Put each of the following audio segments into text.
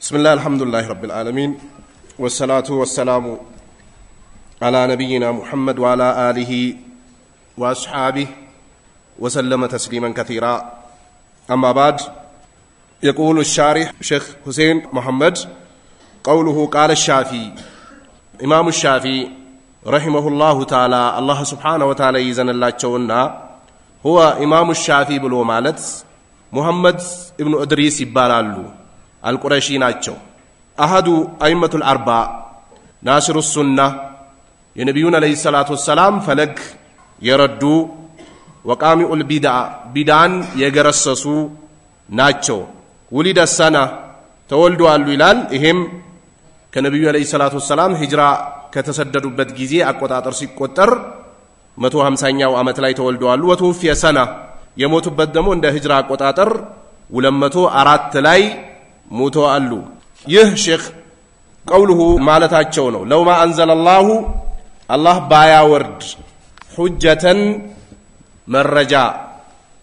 بسم الله الحمد لله رب العالمين والصلاة والسلام على نبينا محمد وعلى آله وأصحابه وسلم تسليما كثيرا أما بعد يقول الشارح شيخ حسين محمد قوله قال الشافعي إمام الشافعي رحمه الله تعالى الله سبحانه وتعالى يزن الله تشونا هو إمام الشافعي بلو مالت محمد ابن إدريس يبالالو القرشي ناتشو أحد أئمة الأربعة ناصر السنة ينبيون عليه الصلاة والسلام فلق يردو وقامع البدع بدعان يجرسسو ناتشو ولد السنة تولدوا الولال إهم كنبي عليه الصلاة والسلام هجرة كتسددوا بدجزي أقطع ترسيق قطر متو همسانيا وأمت لا يتولدوا الو وتوفي سنة يموت بدمون ده هجرة قطع ولمتو أرات لاي موتو ألو شيخ قوله مالتاچو ነው لو ما انزل الله بايا ورد حجة مرجا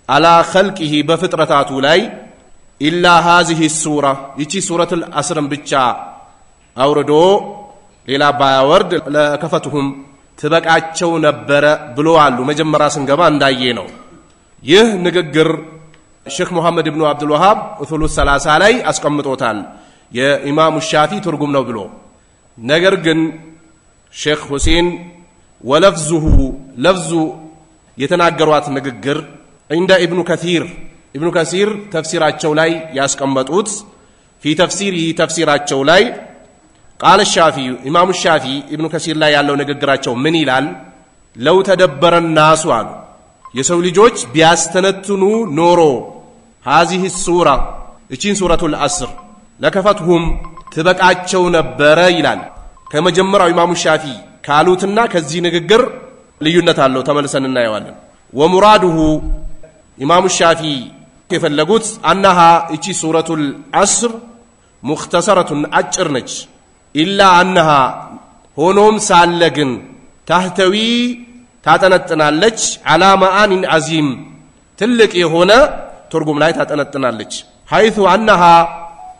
على خلقه بفطرتاتو لاي إلا هذه السورة يتي سورة الأسر ብቻ አውርዶ ሌላ بايا ورد ለከፈቱም ትበቃቸው ነበር ብለዋሉ መጀመሪያ ስንገባ እንዳየ ነው ይህ ንግግር ሼክ መሐመድ ኢብኑ አብዱል ወሃብ ኡሱሉ ሰላሳ ላይ አስቀምጦታል የኢማሙ ሻፊ ትርጉም ነው ብሎ ነገር ግን ሼክ ሁሴን ወለፍዙሁ ለፍዙ የተናገሯት ንግግር عند ابن كثير ተፍሲራቸው ላይ ያስቀመጡት في تفسيره ተፍሲራቸው ላይ قال الشافعي امام الشافعي ابن كثير ላይ ያለው ንግግራቸው ምን ይላል لو تدبر الناس አሉ የሰው ልጆች ቢያስተነትኑ ኖሮ هذه السورة እቺን ሱረቱል አስር ለከፈቱም ትበቃቸው ነበር ይላል ከመጀመሪያው ኢማሙ ሻፊ ካሉትና ከዚህ ንግግር ልዩነት አለው ተመልሰን እናየዋለን ወሙራዱሁ ኢማሙ ሻፊ የፈለጉት أنها እቺ ሱረቱል አስር مختصرة አጭር ነች ኢላ أنها ሆኖም ሳለግን ታህተዊ ታጠነጥናለች على معان عظيم ትልቅ የሆነ ትርጉም ላይ ታጠነጥናለች حيث أنها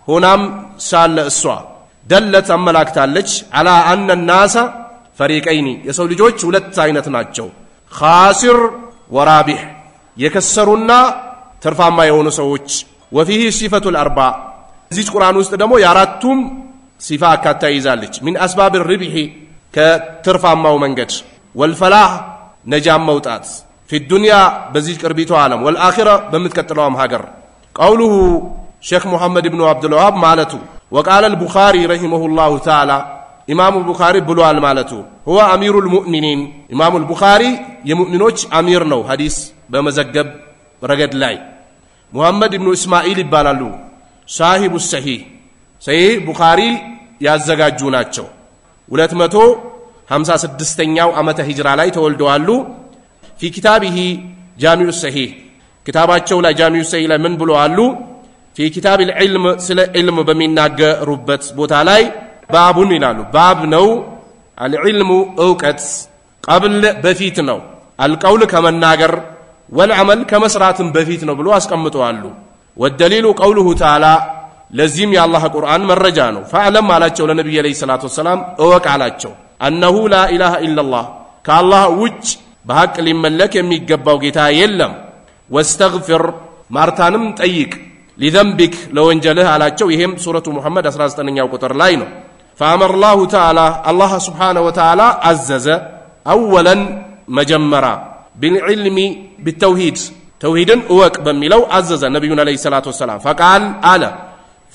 ሆናም ሳለ እሷ ደለት አመላክታለች على أن الناس فريقين የሰው ልጆች ሁለት አይነት ናቸው خاسر ورابح የከሰሩና ትርፋማ የሆኑ ሰዎች وفيه صفة الأربع እዚህ ቁርአን ውስጥ ደግሞ የአራቱም ሲፋ አካታ ይዛለች من أسباب الربح ከትርፋማው መንገድ والفلاح نجام موتات في الدنيا بزيج قربيتو عالم والآخرة بمتكتلوهم هاجر قوله شيخ محمد بن عبد الوهاب مالته وقال البخاري رحمه الله تعالى إمام البخاري بلوال مالته هو أمير المؤمنين إمام البخاري يمؤمنوش أمير نو حديث بمزقب رقد لاي محمد بن إسماعيل بالالو صاحب الصحيح صحيح بخاري يازقا جوناتشو ولتمتو 56ኛው ዓመተ ሂጅራ ላይ ተወልደዋሉ في كتابه جامع الصحيح كتاباቸው ላይ جامع الصحيح ላይ ምን ብለዋሉ في كتاب العلم ስለ علم በሚናገሩበት ቦታ ላይ ባቡን ይላሉ ባብ ነው العلم እውቀት قبل በፊት ነው القول ከመናገር والعمل ከመስራትም በፊት ነው ብሎ አስቀምጠዋሉ والدليل قوله تعالى ለዚህም የአላህ ቁርአን መረጃ ነው فعلم አላቸው ለነብዩ አለይሂ ሰላቱ ወሰለም እወቅ አላቸው أنه لا إله إلا الله كالله وج بحق لملك يميقباو ጌታ የለም واستغفر ማርታንም ጠይቅ لذنبك لو انجله አላቸው ይሄም ሱረቱ ሙሐመድ 19ኛው ቁጥር ላይ ነው فأمر الله تعالى الله سبحانه وتعالى عزز أولا مجمرا بالعلم بالتوحيد توحيدن እወቅ በሚለው عزز ነብዩን አለይሂ ሰላቱ ወሰለም فقال على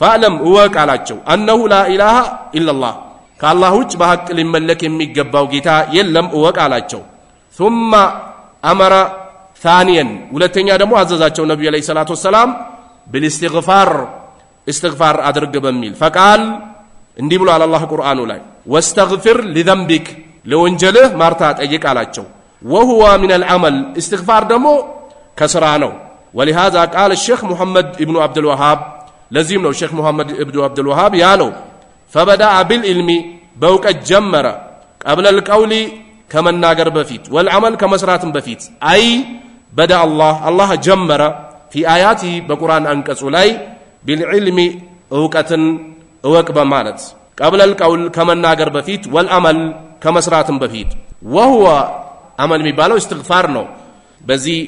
فعلم እወቅ አላቸው أنه لا إله إلا الله كالله وجه بحق لملك يميقباو ጌታ የለም እወቅ አላቸው ثم أمر ثانيا ሁለተኛ ደግሞ አዘዛቸው ነብዩ አለይሂ ሰላቱ ወሰለም بالاستغفار استغفار አድርግ በሚል فقال እንዲህ ብሎ አላህ ቁርአኑ ላይ واستغفر لذنبك ለወንጀልህ ማርታ ጠይቅ አላቸው وهو من العمل استغفار ደግሞ ከስራ ነው ولهذا قال الشيخ محمد ابن عبد الوهاب لازم ነው الشيخ محمد ابن عبد الوهاب ያለው فبدأ بالعلم بوقت جمر قبل القول كما ناغر بفيت والعمل كما سرات بفيت أي بدأ الله جمر في آياته بقرآن أنكسو لاي بالعلم أوقت እወቅ በማለት قبل القول ከመናገር በፊት والعمل ከመስራትም በፊት وهو عمل የሚባለው استغفار ነው በዚህ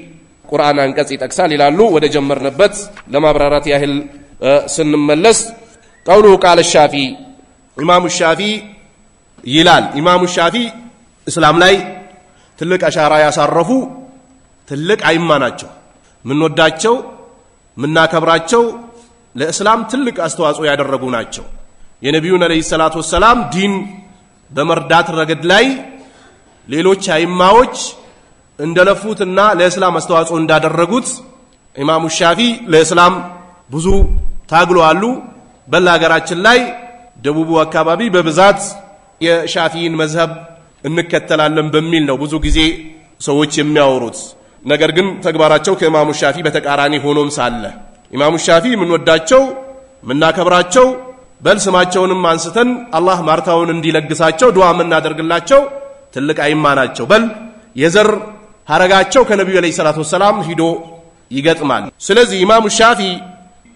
ቁርአን አንቀጽ ይጠቅሳል ይላሉ ወደ ጀመርንበት ለማብራራት ያህል ስንመለስ قوله قال الشافعي ኢማሙ ሻፊ ይላል ኢማሙ ሻፊ እስላም ላይ ትልቅ አሻራ ያሳረፉ ትልቅ አይማ ናቸው ምን ወዳቸው ምናከብራቸው ለእስላም ትልቅ አስተዋጽኦ ያደረጉ ናቸው የነብዩን አለይሂ ሰላቱ ወሰለም ዲን በመርዳት ረገድ ላይ ሌሎች አይማዎች እንደለፉትና ለእስላም አስተዋጽኦ እንዳደረጉት ኢማሙ ሻፊ ለእስላም ብዙ ታግለዋል በላገራችን ላይ ደቡቡ አካባቢ በብዛት የሻፊን መዝሀብ እንከተላለን በሚል ነው ብዙ ጊዜ ሰዎች የሚያወሩት ነገር ግን ተግባራቸው ከኢማሙ ሻፊ በተቃራኒ ሆኖም ሳለ ኢማሙ ሻፊ ምን ወዳቸው ምናከብራቸው በልስማቸውንም አንስተን አላህ ማርታውን እንዲለግሳቸው ዱዓ እናደርግላቸው ትልቅ አይማ ናቸው በል የዘር ሐረጋቸው ከነብዩ አለይሂ ሰላቱ ወሰለም ሂዶ ይገጥማል ስለዚህ ኢማሙ ሻፊ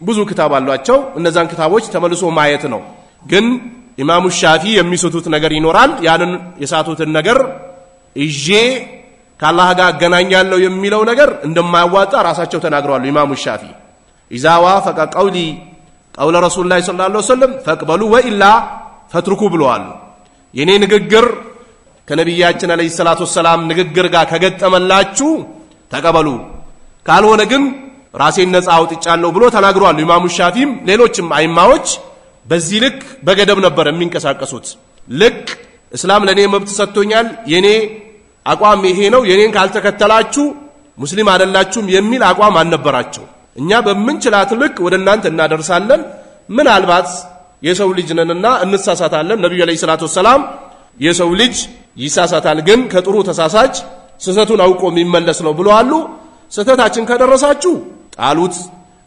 ብዙ ክታብ አሏቸው እነዛን ክታቦች ተመልሶ ማየት ነው ግን ኢማሙ ሻፊ የሚሰጡት ነገር ይኖራል ያንን የሳቱትን ነገር እጄ ከአላህ ጋር አገናኛለሁ የሚለው ነገር እንደማያዋጣ ራሳቸው ተናግረዋል ኢማሙ ሻፊ اذا وافق قولي قول رسول الله صلى الله عليه وسلم فاقبلوا والا فاتركوا ብለዋል የኔ ንግግር ከነብያችን አለይሂ ሰላቱ ወሰለም ንግግር ጋር ከገጠመላችሁ ተቀበሉ ካልሆነ ግን ራሴን ነፃ አውጥቻለሁ ብሎ ተናግሯል ኢማሙ ሻፊም ሌሎችም አይማዎች በዚህ ልክ በገደብ ነበር የሚንቀሳቀሱት ልክ እስላም ለኔ መብት ሰጥቶኛል የኔ አቋም ይሄ ነው የኔን ካልተከተላችሁ ሙስሊም አይደላችሁም የሚል አቋም አልነበራቸው እኛ በመንችላት ልክ ወደናንተ እናደርሳለን ምናልባት የሰው ልጅ ነንና እንሳሳታለን ነብዩ አለይሂ ሰላቱ ወሰለም የሰው ልጅ ይሳሳታል ግን ከጥሩ ተሳሳች ስህተቱን አውቆ የሚመለስ ነው ብለዋል ስህተታችን ከደረሳችሁ ጣሉት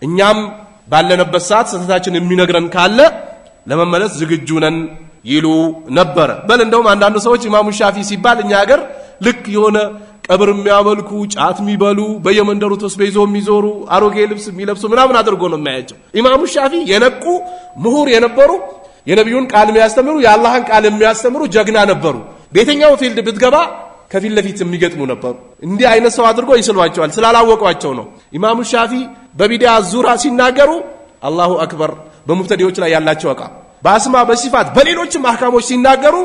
እኛም ባለነበት ሰዓት ስህተታችን የሚነግረን ካለ ለመመለስ ዝግጁ ነን ይሉ ነበር በል እንደውም አንዳንድ ሰዎች ኢማሙ ሻፊ ሲባል እኛ ሀገር ልክ የሆነ ቀብር የሚያመልኩ ጫት የሚበሉ በየመንደሩ ተስበይዞ የሚዞሩ አሮጌ ልብስ የሚለብሱ ምናምን አድርጎ ነው የሚያያቸው ኢማሙ ሻፊ የነቁ ምሁር የነበሩ የነብዩን ቃል የሚያስተምሩ የአላህን ቃል የሚያስተምሩ ጀግና ነበሩ በየትኛው ፊልድ ብትገባ ከፊት ለፊት የሚገጥሙ ነበሩ እንዲህ አይነት ሰው አድርጎ ይስሏቸዋል ስላላወቋቸው ነው ኢማሙ ሻፊ በቢዲያ ዙራ ሲናገሩ አላሁ አክበር በሙብተዲዎች ላይ ያላቸው አቃ በአስማ በሲፋት በሌሎችም አህካሞች ሲናገሩ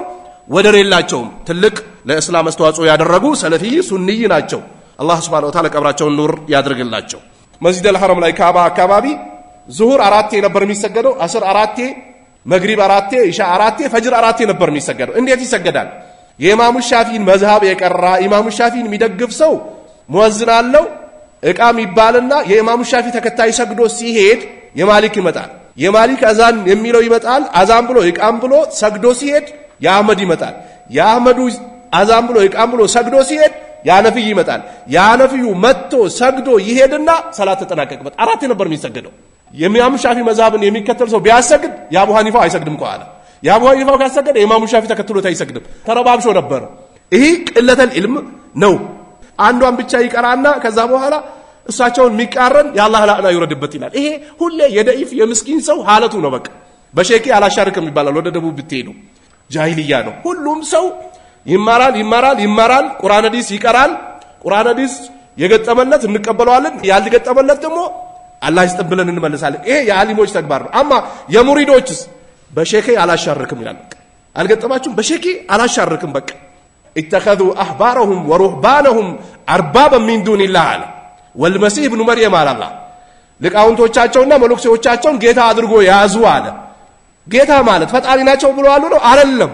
ወደር የላቸውም ትልቅ ለእስላም አስተዋጽኦ ያደረጉ ሰለፊ ሱንኒ ናቸው አላህ Subhanahu Wa Ta'ala ቀብራቸውን ኑር ያድርግላቸው መስጂድ አልሐረም ላይ ካባ አካባቢ ዙሁር 4 ነበር የሚሰገደው አስር 4 መግሪብ 4 ኢሻ 4 ፈጅር 4 ነበር የሚሰገደው እንዴት ይሰገዳል የኢማሙ ሻፊን መዝሃብ የቀራ ኢማሙ ሻፊን የሚደግፍ ሰው ሙአዝን አለው እቃም ይባልና የኢማሙ ሻፊ ተከታይ ሰግዶ ሲሄድ የማሊክ ይመጣል የማሊክ አዛን የሚለው ይመጣል አዛን ብሎ እቃም ብሎ ሰግዶ ሲሄድ ያህመድ ይመጣል ያህመዱ አዛን ብሎ እቃም ብሎ ሰግዶ ሲሄድ ያነፍይ ይመጣል ያነፍዩ መጥቶ ሰግዶ ይሄድና ሰላት ተጠናቀቀበት 4 ነበር የሚሰገደው የኢማሙ ሻፊ መዝሃብን የሚከተል ሰው ቢያሰግድ የአቡ ሐኒፋ አይሰግድም ከኋላ የአቡ ሐኒፋ ካሰገደ ኢማሙ ሻፊ ተከትሎት አይሰግድም ተረባብሾ ነበር ይሄ ቅለተል ኢልም ነው አንዷን ብቻ ይቀራና ከዛ በኋላ እሳቸውን የሚቃረን ያላህ ላዕና ይወርድበት ይላል ይሄ ሁሌ የደኢፍ የምስኪን ሰው ሐለቱ ነው በቃ በሸኪ አላሻርክም ይባላል ወደ ደቡብ ብትሄዱ ጃሂልያ ነው ሁሉም ሰው ይማራል ቁርአን ሐዲስ ይቀራል ቁርአን ሐዲስ የገጠመለት እንቀበለዋለን ያልገጠመለት ደግሞ አላህ ይስጥብልን እንመለሳለን ይሄ የዓሊሞች ተግባር ነው አማ የሙሪዶችስ በሸኪ አላሻርክም ይላል አልገጠማችሁም በሸኪ አላሻርክም በቃ اتخذوا احبارهم ورهبانهم اربابا من دون الله والمسيح ابن مريم على الله ሊቃውንቶቻቸውና መለክቶቻቸውን ጌታ አድርጎ ያዙ አለ ጌታ ማለት ፈጣሪ ናቸው ብሎ አሉ ነው አይደለም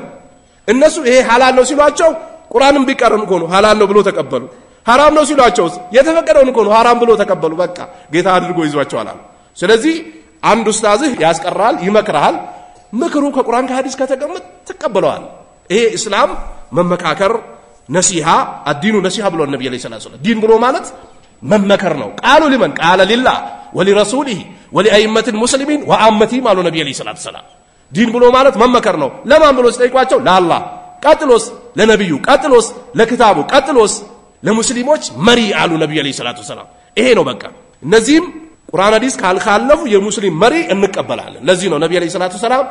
እነሱ ይሄ ሐላል ነው ሲሏቸው ቁርአንን ቢቀርም እኮ ነው ሐላል ነው ብሎ ተቀበሉ حرام ነው ሲሏቸው የተፈቀደውን እኮ ነው حرام ብሎ ተቀበሉ በቃ ጌታ አድርጎ ይዟቸዋል ስለዚህ አንድ ኡስታዝህ ያስቀራል ይመክራል ምክሩ ከቁርአን ከሐዲስ ከተቀመጠ ተቀበለዋል ይሄ እስላም መመካከር ነሲሃ አዲኑ ነሲሃ ብሎ ነብዩ ሰለላሁ ዐለይሂ ወሰለም ዲን ብሎ ማለት መመከር ነው ቃሉ ለማን ቃለ ሊላህ ወሊረሱሊሂ ወሊአይመት المسلمين ወአመቲ ማሉ ነብዩ ሰለላሁ ዐለይሂ ወሰለም ዲን ብሎ ማለት መመከር ነው ለማን ብሎ ሲጠይቋቸው ለአላህ ቀጥሎስ ለነብዩ ቀጥሎስ ለክታቡ ቀጥሎስ ለሙስሊሞች መሪ አሉ ነብዩ ሰለላሁ ዐለይሂ ወሰለም ይሄ ነው በቃ እነዚህም ቁርአን ሐዲስ ካልካለፉ የሙስሊም መሪ እንቀበላለን ለዚህ ነው ነብዩ አለይሂ ሰላቱ ሰላም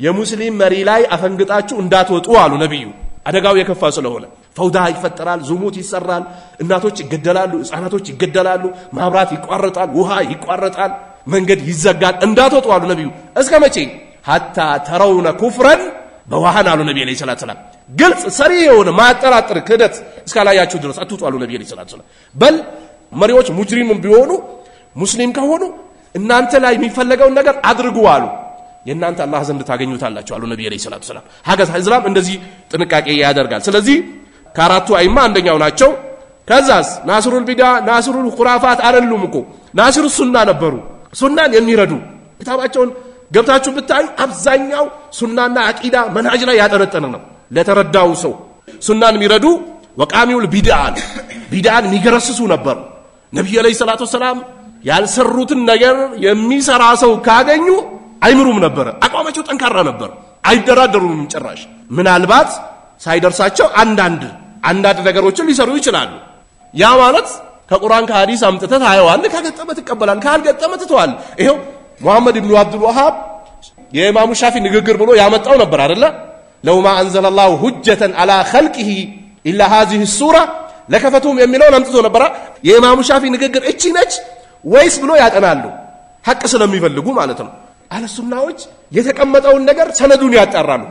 የሙስሊም መሪ ላይ አፈንግጣችሁ እንዳትወጡ አሉ ነብዩ አደጋው የከፋ ስለሆነ ፈውዳ ይፈጠራል ዝሙት ይሰራል እናቶች ይገደላሉ ህፃናቶች ይገደላሉ ማብራት ይቋረጣል ውሃ ይቋረጣል መንገድ ይዘጋል እንዳትወጡ አሉ ነብዩ እስከ መቼ hatta tarawna kufran በዋሃን አሉ ነብዩ አለይሂ ሰላቱ ሰላም ግልጽ ሰሪ የሆነ ማጠራጥር ክደት እስካላያችሁ ድረስ አትውጡ አሉ ነብዩ አለይሂ ሰላቱ ሰላም በል መሪዎች ሙጅሪሙን ቢሆኑ ሙስሊም ከሆኑ እናንተ ላይ የሚፈልገው ነገር አድርጉ አሉ የእናንተ አላህ ዘንድ ታገኙታላችሁ አሉ ነብዩ አለይሂ ሰላቱ ሰላም ሀገር እስላም እንደዚህ ጥንቃቄ ያደርጋል ስለዚህ ከአራቱ አይማ አንደኛው ናቸው ከዛስ ናስሩል ቢዳ ናስሩል ኹራፋት አይደሉም እኮ ናስሩ ሱና ነበሩ ሱናን የሚረዱ ክታባቸውን ገብታችሁ ብታዩ አብዛኛው ሱናና አቂዳ መንሃጅ ላይ ያጠነጠነ ነው ለተረዳው ሰው ሱናን የሚረዱ ወቃሚውል ቢድዓን የሚገረስሱ ነበሩ ነብዩ አለይሂ ሰላቱ ሰላም ያልሰሩትን ነገር የሚሰራ ሰው ካገኙ አይምሩም ነበር አቋማቸው ጠንካራ ነበር አይደራደሩም ጭራሽ ምናልባት ሳይደርሳቸው አንዳንድ ነገሮችን ሊሰሩ ይችላሉ ያ ማለት ከቁርአን ከሐዲስ አምጥተህ ታየዋል ከገጠመ ተቀበላል ካልገጠመ ትተዋል ይሄው ሙሐመድ ኢብኑ አብዱል ወሃብ የኢማሙ ሻፊ ንግግር ብሎ ያመጣው ነበር አይደለ ለውማ አንዘለላሁ ሁጀተን አላ ኸልቂሂ ኢላ هذه السوره ለከፈቱም የሚለው አምጥቶ ነበር የኢማሙ ሻፊ ንግግር እቺ ነች ወይስ ብሎ ያጠናሉ ሐቅ ስለሚፈልጉ ማለት ነው አለ ሱናዎች የተቀመጠውን ነገር ሰነዱን ያጣራሉ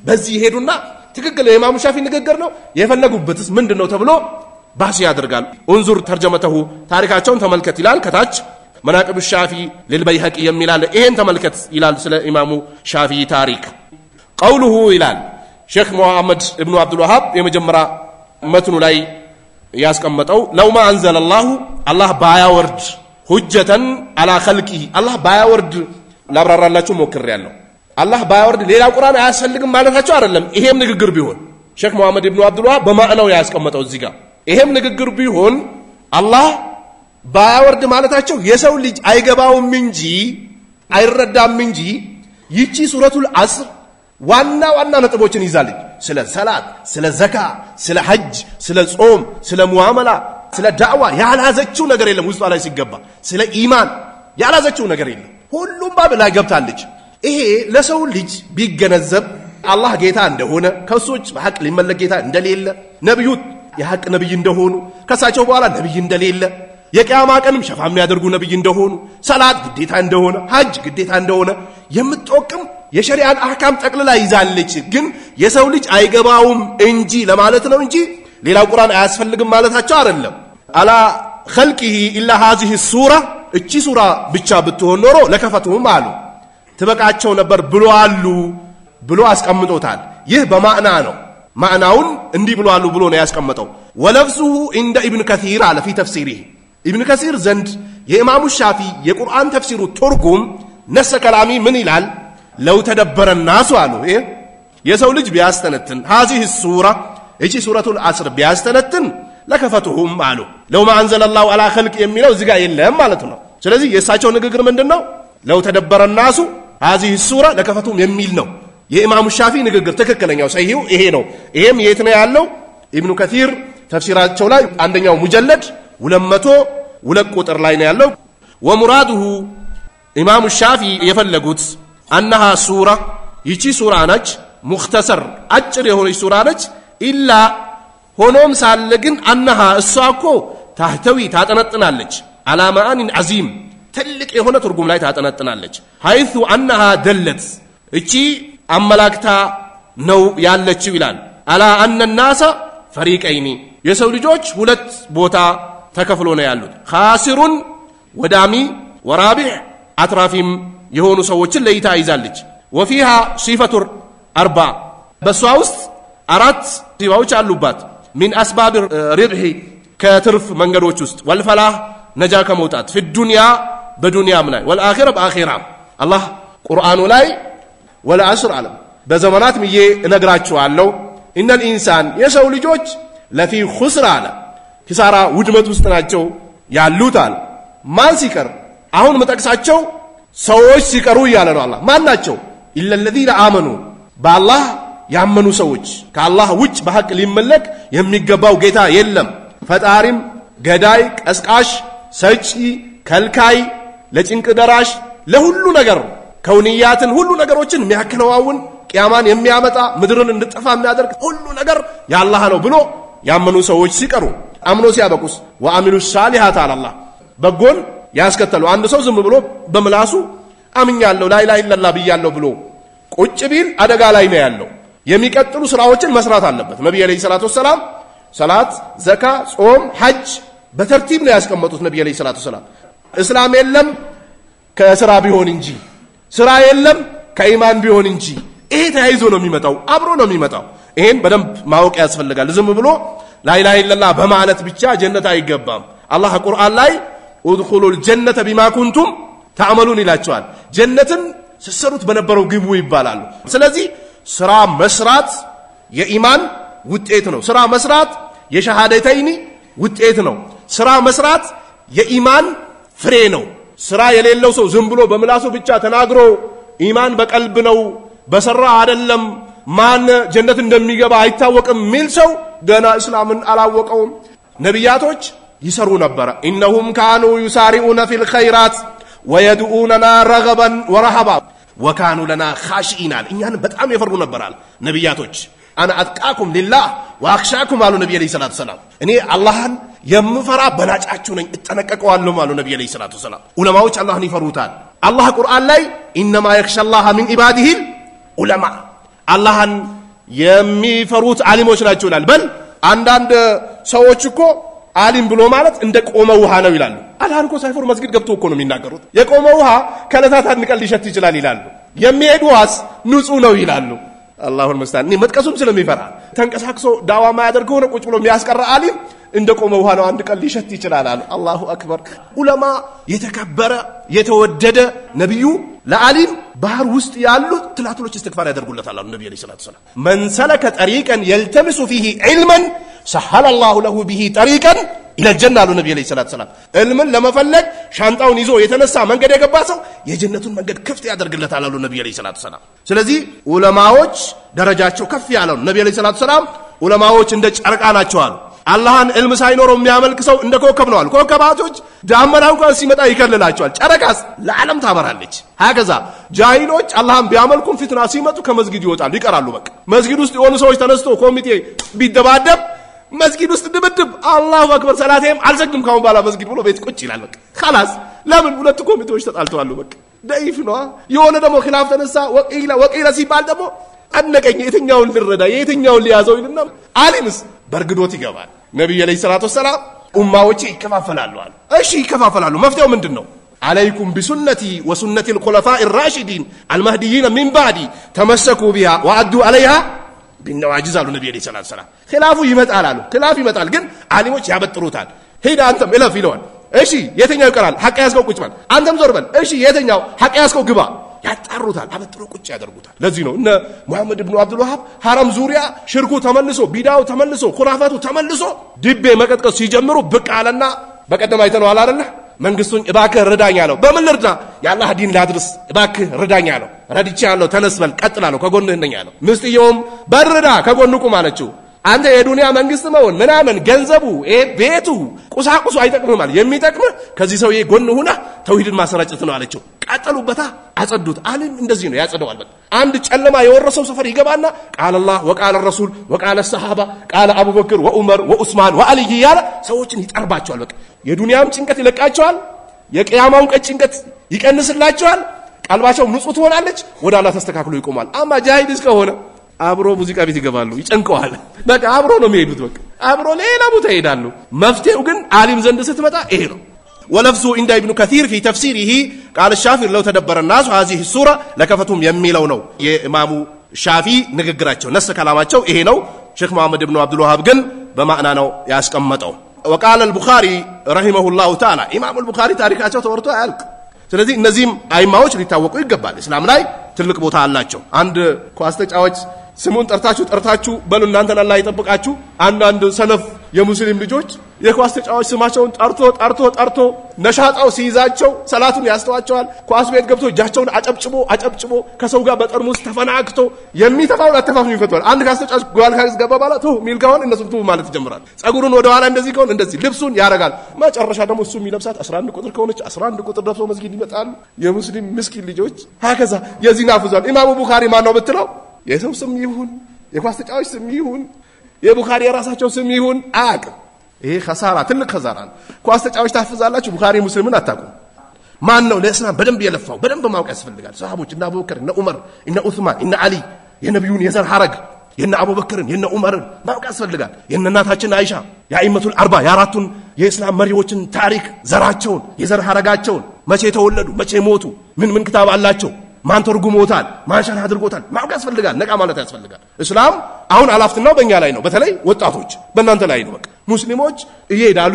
በዚህ ሄዱና ትክክል የኢማሙ ሻፊ ንግግር ነው የፈለጉበትስ ምንድነው ተብሎ ባስ ያደርጋል እንዙር ተርጀመተሁ ታሪካቸውን ተመልከት ይላል ከታች مناقب الشافعي للبيهقي يميلال ይሄን ተመልከት ይላል ስለ ኢማሙ ሻፊ ታሪክ قوله ይላል ሼክ መሐመድ ኢብኑ አብዱል ወሃብ የመጀመሪያ መትኑ ላይ ያስቀመጠው ለውማ አንዘለላሁ አላህ ባያወርድ ሁጀተን አላ ኸልቂሂ አላህ ባያወርድ ላብራራላችሁ ሞክሬያለሁ አላህ ባያወርድ ሌላ ቁርአን አያስፈልግም ማለታቸው አይደለም ይሄም ንግግር ቢሆን ሼክ መሐመድ ኢብኑ አብዱል ወሃብ በማዕናው ያስቀመጠው እዚህ ጋር ይሄም ንግግር ቢሆን አላህ ባያወርድ ማለታቸው የሰው ልጅ አይገባውም እንጂ አይረዳም እንጂ ይቺ ሱረቱል አስር ዋና ነጥቦችን ይዛለች ስለ ሰላት ስለ ዘካ ስለ ሐጅ ስለ ጾም ስለ ሙአመላ ስለ ዳዕዋ ያላዘችው ነገር የለም ውስጧ ላይ ሲገባ ስለ ኢማን ያላዘችው ነገር የለም ሁሉም ባብ ላይ ገብታለች ይሄ ለሰው ልጅ ቢገነዘብ አላህ ጌታ እንደሆነ ከሱጭ በሐቅ ሊመለክ ጌታ እንደሌለ ነብዩ የሐቅ ነብይ እንደሆኑ ከሳቸው በኋላ ነብይ እንደሌለ የቂያማ ቀንም ሸፋ የሚያደርጉ ነብይ እንደሆኑ ሰላት ግዴታ እንደሆነ ሐጅ ግዴታ እንደሆነ የምትጠቅም የሸሪዓን አህካም ጠቅልላ ይዛለች ግን የሰው ልጅ አይገባውም እንጂ ለማለት ነው እንጂ ሌላው ቁርአን አያስፈልግም ማለታቸው አይደለም አላ ኸልቂሂ ኢላ هذه السوره እቺ ሱራ ብቻ ብትሆን ኖሮ ለከፈቱም አሉ ተበቃቸው ነበር ብሎ አስቀምጦታል ይህ በማዕና ነው ማዕናውን እንዲህ ብለዋል ብሎ ነው ያስቀመጠው ወለፍሱሁ عند ابن كثير على في تفسيره ابن كثير ዘንድ የኢማሙ ሻፊ የቁርአን ተፍሲሩ ትርጉም ነሰ ከላሚ ምን ይላል ለው ተደበረ الناس አሉ የሰው ልጅ ቢያስተነትን هذه السوره እቺ ሱረቱል አስር ቢያስተነትን ለከፈቱሁም አሉ ለው ما انزل الله على خلق የሚለው እዚህ ጋር የለም ማለት ነው ስለዚህ የሳቸው ንግግር ምንድነው ለው ተደበረ الناس هذه السوره ለከፈቱም የሚል ነው የኢማሙ ሻፊ ንግግር ትክክለኛው ሰሂው ይሄ ነው ይሄም የት ነው ያለው ኢብኑ ከሲር ተፍሲራቸው ላይ አንደኛው ሙጀለድ 202 ቁጥር ላይ ነው ያለው ወሙራዱሁ ኢማሙ ሻፊ የፈለጉት انها ሱራ ይቺ ሱራ ነች ሙክተሰር አጭር የሆነች ሱራ ነች ኢላ ሆኖም ሳለ ግን انها እሷኮ ታህተዊ ታጠነጥናለች አላማን عظيم ትልቅ የሆነ ትርጉም ላይ ታጠነጥናለች حيث انها دلت እቺ አመላክታ ነው ያለችው ይላል አላ ان الناس فريقين የሰው ልጆች ሁለት ቦታ ተከፍሎ ነው ያሉት خاسرون ወዳሚ ወራቢህ አትራፊም የሆኑ ሰዎችን ለይታ ይዛለች وفيها صفه اربع በሷ ውስጥ አራት ሲባዎች አሉባት من اسباب الربح ከትርፍ መንገዶች ውስጥ والفلاح ነጃ ከመውጣት في الدنيا በዱንያም ላይ والآخرة በአኺራ አላህ ቁርአኑ ላይ والعصر ዓለም በዘመናት ምዬ እነግራችኋለሁ ان الانسان የሰው ልጆች ለፊ خسر አለ ኪሳራ ውድመት ውስጥ ናቸው ያሉታል ማን ሲቀር አሁን መጠቅሳቸው ሰዎች ሲቀሩ ይያለ ነው አላህ ማን ናቸው ኢላ الذين آمنوا በአላህ ያመኑ ሰዎች ከአላህ ውጭ በሐቅ ሊመለክ የሚገባው ጌታ የለም ፈጣሪም ገዳይ ቀስቃሽ ሰጪ ከልካይ ለጭንቅ ደራሽ ለሁሉ ነገር ከውንያትን ሁሉ ነገሮችን የሚያከናውን ቂያማን የሚያመጣ ምድርን እንድጠፋ የሚያደርግ ሁሉ ነገር ያላህ ነው ብሎ ያመኑ ሰዎች ሲቀሩ አምኖ ሲያበቁስ ወአሚሉ ሷሊሃት አላህ በጎን ያስከተሉ አንድ ሰው ዝም ብሎ በመላሱ አምኛለሁ ላኢላሃ ኢላላህ ብያለሁ ብሎ ቁጭ ቢል አደጋ ላይ ነው ያለው የሚቀጥሉ ስራዎችን መስራት አለበት ነብዩ አለይሂ ሰላቱ ወሰለም ሰላት ዘካ ጾም ሐጅ በተርቲብ ነው ያስቀመጡት ነብዩ አለይሂ ሰላቱ ወሰለም እስላም የለም ከስራ ቢሆን እንጂ ስራ የለም ከኢማን ቢሆን እንጂ ይሄ ተያይዞ ነው የሚመጣው አብሮ ነው የሚመጣው ይሄን በደንብ ማወቅ ያስፈልጋል ዝም ብሎ ላኢላሃ ኢላላህ በማለት ብቻ ጀነት አይገባም አላህ ቁርአን ላይ ኡድኹሉል ጀነተ ቢማ ኩንቱም ተዓመሉን ይላቸዋል ጀነትን ሲሰሩት በነበረው ግቡ ይባላል ስለዚህ ስራ መስራት የኢማን ውጤት ነው ስራ መስራት የሸሃደተይኒ ውጤት ነው ስራ መስራት የኢማን ፍሬ ነው ስራ የሌለው ሰው ዝም ብሎ በመላሱ ብቻ ተናግሮ ኢማን በቀልብ ነው በሰራ አይደለም ማን ጀነት እንደሚገባ አይታወቅም ሚል ሰው ገና እስላምን አላወቀውም ነብያቶች ይሰሩ ነበር ኢነሁም ካኑ ይሳሪኡና ፊል ኸይራት ويدعوننا رغبا ورهبا وكانوا لنا خاشعين እኛን በጣም ይፈሩ ነበራል ነብያቶች انا اتقاكم لله واخشاكم አሉ ነብዩ አለይሂ ሰላቱ ሰላም እኔ አላህን የምፈራ በላጫችሁ ነኝ እጠነቀቀዋለሁ አሉ ነብዩ አለይሂ ሰላቱ ሰላም ዑለማዎች አላህን ይፈሩታል አላህ ቁርአን ላይ انما يخشى الله من عباده العلماء አላህን የሚፈሩት ዓሊሞች ናቸው ይላል በል አንዳንድ ሰዎች እኮ ዓሊም ብሎ ማለት እንደ ቆመ ውሃ ነው ይላሉ አላህን እኮ ሳይፈሩ መስጊድ ገብቶ እኮ ነው የሚናገሩት የቆመ ውሃ ከለታት አንቀል ሊሸት ይችላል ይላሉ የሚሄድ ውሃስ ንጹህ ነው ይላሉ አላሁን መስታን እኔ መጥቀሱም ስለሚፈራ ተንቀሳቅሶ ዳዋ ማያደርግ ሆነ ቁጭ ብሎ የሚያስቀራ ዓሊም እንደ ቆመ ውሃ ነው አንድ ቀን ሊሸት ይችላል አላሁ አክበር ዑለማ የተከበረ የተወደደ ነብዩ ለዓሊም ባህር ውስጥ ያሉ ትላትሎች እስትግፋር ያደርጉለታል አሉ ነብዩ አለይሂ ሰላቱ ሰላም من سلك طريقا يلتمس فيه علما سهل الله له به طريقا الى الجنه አሉ ነብዩ አለይሂ ሰላቱ ሰላም ዕልምን ለመፈለግ ሻንጣውን ይዞ የተነሳ መንገድ የገባ ሰው የጀነቱን መንገድ ክፍት ያደርግለታል አሉ ነብዩ አለይሂ ሰላቱ ሰላም ስለዚህ ዑለማዎች ደረጃቸው ከፍ ያለው ነብዩ አለይሂ ሰላቱ ሰላም ዑለማዎች እንደ ጨርቃ ናቸው አሉ አላህን ዕልም ሳይኖር የሚያመልክ ሰው እንደ ኮከብ ነው አሉ ኮከባቶች ዳመናው እንኳን ሲመጣ ይከልላቸዋል ጨረቃስ ለዓለም ታበራለች ሀከዛ ጃሂሎች አላህን ቢያመልኩን ፍትና ሲመጡ ከመስጊድ ይወጣሉ ይቀራሉ በቃ መስጊድ ውስጥ የሆኑ ሰዎች ተነስቶ ኮሚቴ ቢደባደብ መስጊድ ውስጥ ድብድብ አላሁ አክበር ሰላቴም አልሰግድም ካሁን ባላ መስጊድ ብሎ ቤት ቁጭ ይላል በቃ خلاص ለምን ሁለት ኮሚቴዎች ተጣልተዋል በቃ ደይፍ ነው የሆነ ደግሞ ኺላፍ ተነሳ ወቂላ ሲባል ደግሞ አነቀኝ የትኛውን ልረዳ የትኛውን ሊያዘው ይልና ዓሊምስ በርግዶት ይገባል ነብዩ አለይሂ ሰላቱ ወሰለም ኡማዎች ይከፋፈላሉ አሉ እሺ ይከፋፈላሉ መፍትሄው ምንድነው عليكم بسنتي وسنة الخلفاء الراشدين المهديين من بعدي تمسكوا بها وعدوا عليها بالنواجذ አሉ ነብዩ አለይሂ ሰላቱ ወሰለም ኺላፉ ይመጣል አሉ ኺላፍ ይመጣል ግን ዓሊሞች ያበጥሩታል ሄዳ አንተም እለፍ ይለዋል እሺ የትኛው ይቀራል ሐቅ ያስከው ቁጭ በል አንተም ዞር በል እሺ የትኛው ሐቅ ያስከው ግባ ያጣሩታል አበጥሩ ቁጭ ያደርጉታል ለዚህ ነው እነ መሐመድ ኢብኑ አብዱል ወሃብ ሐራም ዙሪያ ሽርኩ ተመልሶ ቢዳው ተመልሶ ኹራፋቱ ተመልሶ ድቤ መቀጥቀስ ሲጀምሩ ብቅ አለና በቀደም አይተነው አይደል መንግስቱን እባክህ ረዳኛ አለው በምን ልርዳ ያላህ ዲን ላድርስ እባክህ ረዳኛ አለው ረድቻለሁ ተነስበል ቀጥላለሁ ከጎንህ ነኝ አለው ምስትየውም በርዳ ከጎንቁ ማለችው አንተ የዱንያ መንግስት መሆን ምናምን ገንዘቡ ቤቱ ቁሳቁሱ አይጠቅምም ማለት የሚጠቅም ከዚህ ሰውዬ ጎን ሆነ ተውሂድን ማሰራጨት ነው አለችው ቀጠሉበታ አጸዱት ዓሊም እንደዚህ ነው ያጸደዋል በቃ አንድ ጨለማ የወረሰው ሰፈር ይገባና ቃል አላህ ወቃል ረሱል ወቃል ሰሃባ ቃል አቡበክር ወዑመር ወዑስማን ወአሊ ያለ ሰዎችን ይጠርባቸዋል በቃ የዱንያም ጭንቀት ይለቃቸዋል የቂያማውን ጭንቀት ይቀንስላቸዋል ቀልባቸው ንጹህ ትሆናለች ወደ አላህ ተስተካክሎ ይቆማል አማ ጃሂድ እስከሆነ አብሮ ሙዚቃ ቤት ይገባሉ ይጨንቀዋል በቃ አብሮ ነው የሚሄዱት በቃ አብሮ ሌላ ቦታ ይሄዳሉ መፍትሄው ግን ዓሊም ዘንድ ስትመጣ ይሄ ነው ولفظه عند ابن كثير في تفسيره قال الشافعي لو تدبر الناس هذه السوره لكفتهم የሚለው ነው የኢማሙ ሻፊ ንግግራቸው ነስ ከላማቸው ይሄ ነው ሼክ መሐመድ ኢብኑ አብዱል ወሃብ ግን በማዕና ነው ያስቀመጠው وقال البخاري رحمه الله تعالى ኢማሙ البخاري ታሪካቸው ተወርቶ አያልቅ ስለዚህ እነዚህም አይማዎች ሊታወቁ ይገባል እስላም ላይ ትልቅ ቦታ አላቸው አንድ ኳስ ተጫዋች ስሙን ጠርታችሁ በሉ እናንተን አላህ ይጠብቃችሁ አንድ ሰነፍ የሙስሊም ልጆች የኳስ ተጫዋች ስማቸውን ጠርቶ ነሻጣው ሲይዛቸው ሰላቱን ያስተዋቸዋል ኳስ ቤት ገብቶ እጃቸውን አጨብጭቦ ከሰው ጋር በጠርሙስ ተፈናክቶ የሚተፋውን አተፋፍኝ ይፈቷል አንድ ኳስ ተጫዋች ጎል ካስገባ በኋላ ሚል ከሆነ እነሱም ማለት ይጀምራል ጸጉሩን ወደ ኋላ እንደዚህ ከሆነ እንደዚህ ልብሱን ያረጋል መጨረሻ ደግሞ እሱ የሚለብሳት 11 ቁጥር ከሆነች 11 ቁጥር ለብሰው መስጊድ ይመጣሉ የሙስሊም ምስኪን ልጆች هكذا የዚና ፍዟል ኢማሙ ቡኻሪ ማን ነው ብትለው የሰው ስም ይሁን የኳስ ተጫዋች ስም ይሁን የቡኻሪ የራሳቸው ስም ይሁን አያውቅም ይሄ ኸሳራ ትልቅ ኸሳራ ነው ኳስ ተጫዋች ታፍዛላችሁ ቡኻሪ ሙስሊምን አታውቁም ማን ነው ለእስላም በደንብ የለፋው በደንብ ማወቅ ያስፈልጋል ሰሃቦች እና አቡበከር እና ዑመር እና ዑስማን እና አሊ የነብዩን የዘር ሐረግ የነ አቡበከርን የነ ዑመርን ማወቅ ያስፈልጋል የነ እናታችን አይሻ የአይመቱል አርባ የአራቱን የእስላም መሪዎችን ታሪክ ዘራቸውን የዘር ሐረጋቸውን መቼ ተወለዱ መቼ ሞቱ ምን ክታብ አላቸው ማን ተርጉሞታል ማን ሸርህ አድርጎታል ማወቅ ያስፈልጋል ነቃ ማለት ያስፈልጋል እስላም አሁን አላፍትናው በእኛ ላይ ነው በተለይ ወጣቶች በእናንተ ላይ ነው በቃ ሙስሊሞች ይሄዳሉ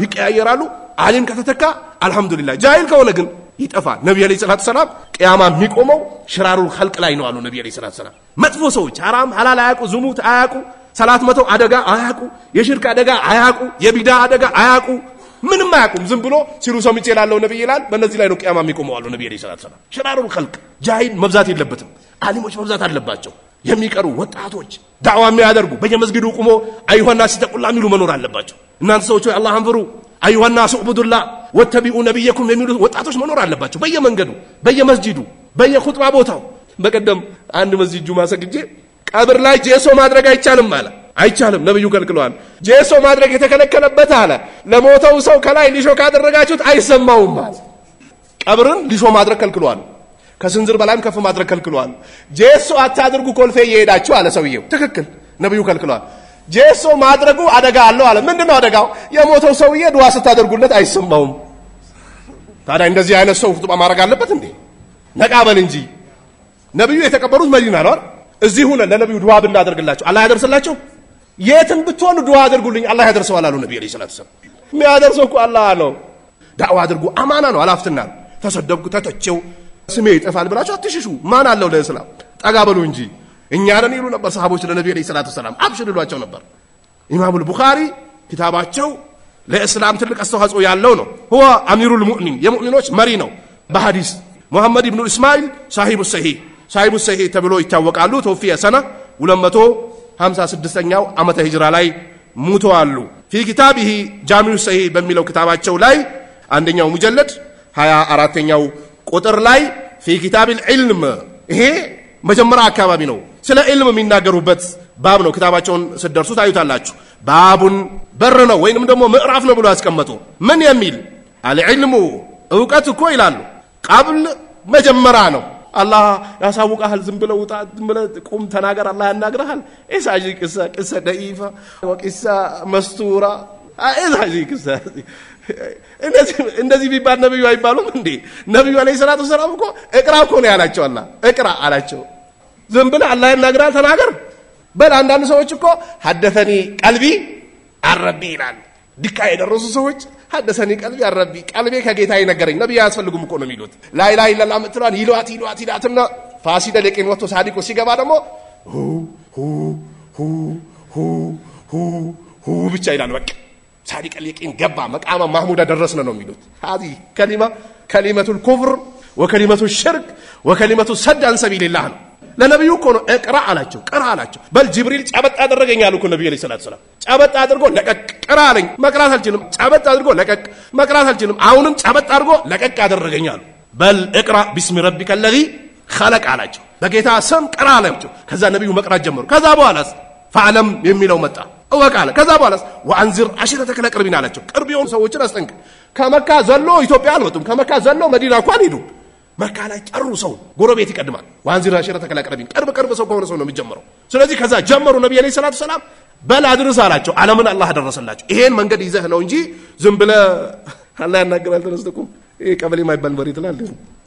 ይቀያየራሉ ዓለም ከተተካ አልহামዱሊላህ ጃሂል ከሆነ ግን ይጠፋል ነብዩ አለይሂ ሰላቱ ሰላም ቂያማ የሚቆመው ሽራሩል ኸልቅ ላይ ነው አሉ ነብዩ አለይሂ ሰላቱ ሰላም መጥፎ ሰዎች حرام ሐላል አያቁ ዝሙት አያቁ ሰላት መተው አደጋ አያቁ የሽርክ አደጋ አያቁ የቢዳ አደጋ አያቁ ምንም አያቁም ዝም ብሎ ሲሩ ሰምቼ ያለው ነብይ ይላል በእነዚህ ላይ ነው ቂያማ የሚቆመው አሉ ነብዩ አለይሂ ሰላቱ ሰላም ሽራሩል ኸልቅ ጃሂል መብዛት የለበትም ዓሊሞች መብዛት አለባቸው የሚቀሩ ወጣቶች ዳዕዋ የሚያደርጉ በየመስጊዱ ቆሞ አይሁና ሲተቁላ የሚሉ መኖር አለባቸው እናንተ ሰዎች ወይ አላህን ፍሩ አይሁና ሱብዱላህ ወተቢኡ ነብየኩም የሚሉ ወጣቶች መኖር አለባቸው በየመንገዱ በየመስጊዱ በየኹጥባ ቦታው በቀደም አንድ መስጊድ ጁማ ሰግጄ ቀብር ላይ ጄሶ ማድረግ አይቻልም ነብዩ ከልክለዋል ጄሶ ማድረግ የተከለከለበት አለ ለሞተው ሰው ከላይ ሊሾ ካደረጋችሁት አይሰማውም ማለት ቀብርን ሊሾ ማድረግ ከልክለዋል ከስንዝር በላይም ከፍ ማድረግ ከልክለዋል ጄሶ አታድርጉ ኮልፌ እየሄዳችሁ አለ ሰውየው ትክክል ነብዩ ከልክለዋል ጄሶ ማድረጉ አደጋ አለው አለ ምንድነው አደጋው የሞተው ሰውዬ ዱዓ ስታደርጉለት አይሰማውም ታዲያ እንደዚህ አይነት ሰው ፍጡባ ማድረግ አለበት እንዴ ነቃበል እንጂ ነብዩ የተቀበሩት መዲና ነው እዚህ ሆነ ለነብዩ ዱዓ ብናደርግላችሁ አላህ ያደርስላችሁ የትም ብትሆኑ ዱዓ አድርጉልኝ አላህ ያደርሰዋል አሉ ነብዩ አለይሂ ሰላቱ ሰላም የሚያደርሰው እኮ አላህ ነው ዳዕዋ አድርጉ አማና ነው አላፍትና ተሰደብኩ ተተቸው ስሜ ይጠፋል ብላችሁ አትሽሹ ማን አለው ለእስላም ጠጋበሉ እንጂ እኛ ነን ይሉ ነበር ሰሃቦች ለነብዩ አለይሂ ሰላቱ ሰላም አብሽሩላቸው ነበር ኢማሙ ቡኻሪ ኪታባቸው ለእስላም ትልቅ አስተዋጽኦ ያለው ነው هو አሚሩል ሙእሚን የሙእሚኖች መሪ ነው በሐዲስ ሙሐመድ ኢብኑ እስማኤል ሳሂቡ ሰሂህ ተብሎ ይታወቃሉ ተወፊየ ሰና 256ኛው ዓመተ ሂጅራ ላይ ሙተዋሉ في كتابه جامع الصحيح በሚለው ኪታባቸው ላይ አንደኛው ሙጀለድ 24ኛው ቁጥር ላይ في كتاب العلم ይሄ መጀመሪያ አካባቢ ነው ስለ ዒልም የሚናገሩበት ባብ ነው ኪታባቸውን ስደርሱ ታዩታላችሁ ባቡን በር ነው ወይንም ደግሞ ምዕራፍ ነው ብሎ ያስቀመጡ ምን የሚል አልዕልሙ ዕውቀት እኮ ይላሉ ቀብል መጀመሪያ ነው አላህ ያሳውቃል ዝም ብለው ቁም ተናገር አላህ ያናግራል ኢሳጂ ቅሰ ደኢፋ ወቅሰ መስቱራ ኢሳጂ ቅሰ እንደዚህ ቢባል ነብዩ አይባሉም እንዴ ነብዩ አለይሂ ሰላቱ ሰላም እኮ እቅራ እኮ ነው ያላቸው አላህ እቅራ አላቸው ዝም ብለ አላህ ያናግራል ተናገር በል አንዳንድ ሰዎች እኮ ሐደሰኒ ቀልቢ አረቢ ይላል ድካ የደረሱ ሰዎች ሐደሰኒ ቀልቢ አረቢ ቀልቤ ከጌታዬ ነገረኝ ነብዩ ያስፈልጉም እኮ ነው የሚሉት ላ ኢላሃ ኢላላህ ምትሏን ይሏትና ፋሲደ ለቂን ወጥቶ ሳዲቆ ሲገባ ደግሞ ሁ ብቻ ይላል በቃ ሳዲቅ ለቂን ገባ መቃማ ማህሙዳ ደረስነ ነው የሚሉት هذه كلمه الكفر وكلمه الشرك وكلمه صد عن سبيل الله ለነብዩ እኮ ነው እቅራ አላቸው ቀራ አላቸው በል ጅብሪል ጫበጥ አደረገኛል እኮ ነብዩ አለይሂ ሰላቱ ሰላም ጫበጥ አድርጎ ለቀቅ ቀራ አለኝ መቅራት አልችልም ጫበጥ አድርጎ ለቀቅ መቅራት አልችልም አሁንም ጫበጥ አድርጎ ለቀቅ አደረገኛል በል እቅራ ቢስሚ ረቢከ الذي خلق አላቸው በጌታ ስም ቀራ አላቸው ከዛ ነብዩ መቅራት ጀመሩ ከዛ በኋላስ ፈዓለም የሚለው መጣ ወቃለ ከዛ በኋላስ ወአንዚር አሽረተከ ለቅርቢና አላቸው ቅርብ የሆኑ ሰዎችን አስጠንቅ ከመካ ዘሎ ኢትዮጵያ አልወጡም ከመካ ዘሎ መዲና እንኳን ሄዱ መካ ላይ ጨሩ ሰው ጎረቤት ይቀድማል ወአንዚር አሽረተከ ለቅርቢን ቅርብ ሰው ከሆነ ሰው ነው የሚጀምረው ስለዚህ ከዛ ጀመሩ ነብዩ አለይሂ ሰላቱ ሰላም በል አድርስ አላቸው ዓለምን አላህ ደረሰላቸው ይሄን መንገድ ይዘህ ነው እንጂ ዝም ብለ አላህ ያናገራል ተነስተኩም ይሄ ቀበሌ ማይባል መሬት ላይ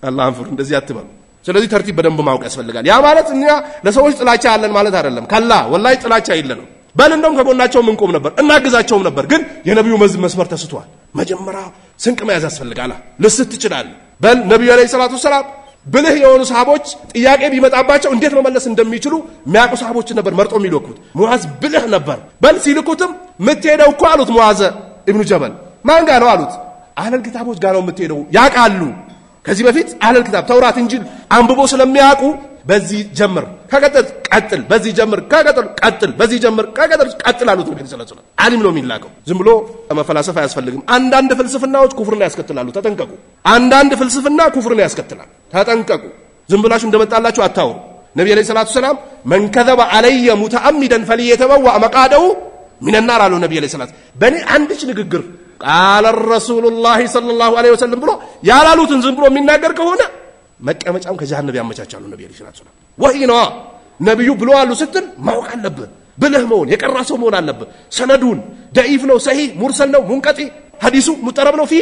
አላህን ፍሩ እንደዚህ አትበሉ ስለዚህ ተርቲብ በደንብ ማወቅ ያስፈልጋል ያ ማለት እኛ ለሰዎች ጥላቻ ያለን ማለት አይደለም ከላ ወላሂ ጥላቻ የለንም በል እንደም ከጎናቸው ምን ቆም ነበር እናግዛቸው ነበር ግን የነብዩ መስመር ተስቷል መጀመሪያ ስንቅ መያዝ ያስፈልጋል ልስት ይችላል በል ነብዩ አለይሂ ሰላቱ ሰላም ብልህ የሆኑ ሰሃቦች ጥያቄ ቢመጣባቸው እንዴት መመለስ እንደሚችሉ የሚያውቁ ሰሃቦች ነበር መርጦ የሚልኩት ሙዓዝ ብልህ ነበር በል ሲልኩትም ምትሄደው እኮ አሉት ሙዓዝ ኢብኑ ጀበል ማን ጋር ነው አሉት አህለል ኪታቦች ጋር ነው ምትሄደው ያቃሉ ከዚህ በፊት አህለል ኪታብ ተውራት እንጂል አንብቦ ስለሚያውቁ በዚህ ጀምር ከቀጥል ቀጥል በዚህ ጀምር ከቀጥል ቀጥል በዚህ ጀምር ከቀጥል ቀጥል አሉት ነብዩ ሰለላሁ ዐለይሂ ወሰለም ዓሊም ነው የሚላከው ዝም ብሎ መፈላሰፍ አያስፈልግም አንዳንድ ፍልስፍናዎች ኩፍርን ያስከትላሉ ተጠንቀቁ አንዳንድ ፍልስፍና ኩፍርን ያስከትላል ተጠንቀቁ ዝም ብላችሁ እንደመጣላችሁ አታውሩ ነብዩ ሰለላሁ ዐለይሂ ወሰለም من كذب علي متعمدا فليتبوأ مقعده من النار አሉ ነብዩ ሰለላሁ ዐለይሂ ወሰለም በኔ አንድች ንግግር قال الرسول الله صلى الله عليه وسلم ብሎ ያላሉትን ዝም ብሎ የሚናገር ከሆነ መቀመጫም ከጀሃነም ያመቻቻሉ ነብዩ ሰለላሁ ዐለይሂ ወሰለም ወህይ ነው ነብዩ ብሎ አሉ ስትል ማወቅ አለበት ብልህ መሆን የቀራሰው መሆን አለበት ሰነዱን ضعيف ነው ሰሂህ ሙርሰል ነው ሙንቀጢ ሐዲሱ ሙጠረብ ነው ፊ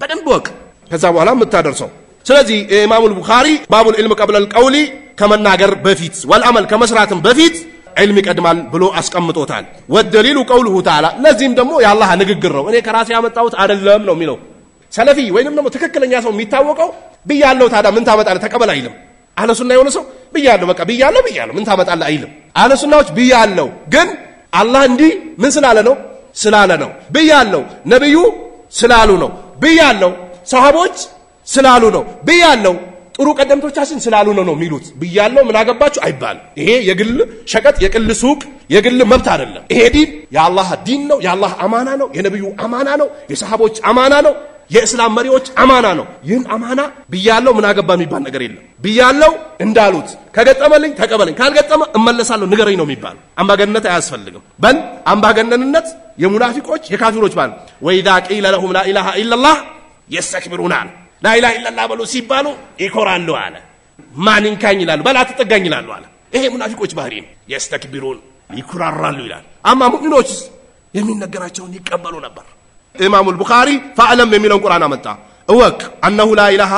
በደንብ ወቅ ከዛ በኋላ የምታደርሰው ስለዚህ ኢማሙ አልቡኻሪ ባቡል ኢልም ቀብለ አልቀውሊ ከመናገር በፊት ወልአመል ከመስራትም በፊት علم ይቀድማል ብሎ አስቀምጦታል ወደሊሉ ቀውሉሁ ተዓላ ለዚህም ደግሞ የአላህ ንግግር ነው እኔ ከራሴ ያመጣሁት አይደለም ነው የሚለው ሰለፊ ወይንም ደግሞ ትክክለኛ ሰው የሚታወቀው ብያለሁ ታዲያ ምን ታመጣለህ ተቀበል አይልም አህለ ሱና የሆነ ሰው ብያለሁ በቃ ብያለሁ ምን ታመጣለህ አይልም አህለ ሱናዎች ብያለሁ ግን አላህ እንዲህ ምን ስላለ ነው ብያለሁ ነብዩ ስላሉ ነው ብያለሁ ሰሃቦች ስላሉ ነው ብያለሁ ጥሩ ቀደምቶቻችን ስላሉ ነው የሚሉት ብያለሁ ምን አገባችሁ አይባል ይሄ የግል ሸቀጥ የግል ሱቅ የግል መብት አይደለም ይሄ ዲን የአላህ ዲን ነው የአላህ አማና ነው የነብዩ አማና ነው የሰሃቦች አማና ነው የእስላም መሪዎች አማና ነው ይህን አማና ብያለሁ ምን አገባ የሚባል ነገር የለም ብያለሁ እንዳሉት ከገጠመልኝ ተቀበለኝ ካልገጠመ እመለሳለሁ ንገረኝ ነው የሚባል አምባገነንነት አያስፈልግም በል አምባገነንነት የሙናፊቆች የካፊሮች ባል ወይዳ ቂለ ለሁም ላ ኢላሃ ኢላላህ ይስተክብሩና لا اله الا الله ብሎ ሲባሉ ይኮራሉ አለ ማንን ካኝ ይላሉ በላ ተጠጋኝ ይላሉ አለ ይሄ ሙናፊቆች ባህሪ ነው ይስተክብሩን ይኩራራሉ ይላል አማ ሙእሚኖች የሚነገራቸውን ይቀበሉ ነበር ኢማሙ አልቡኻሪ ፈዓለም የሚለውን ቁርአን አመጣ እወቅ انه لا اله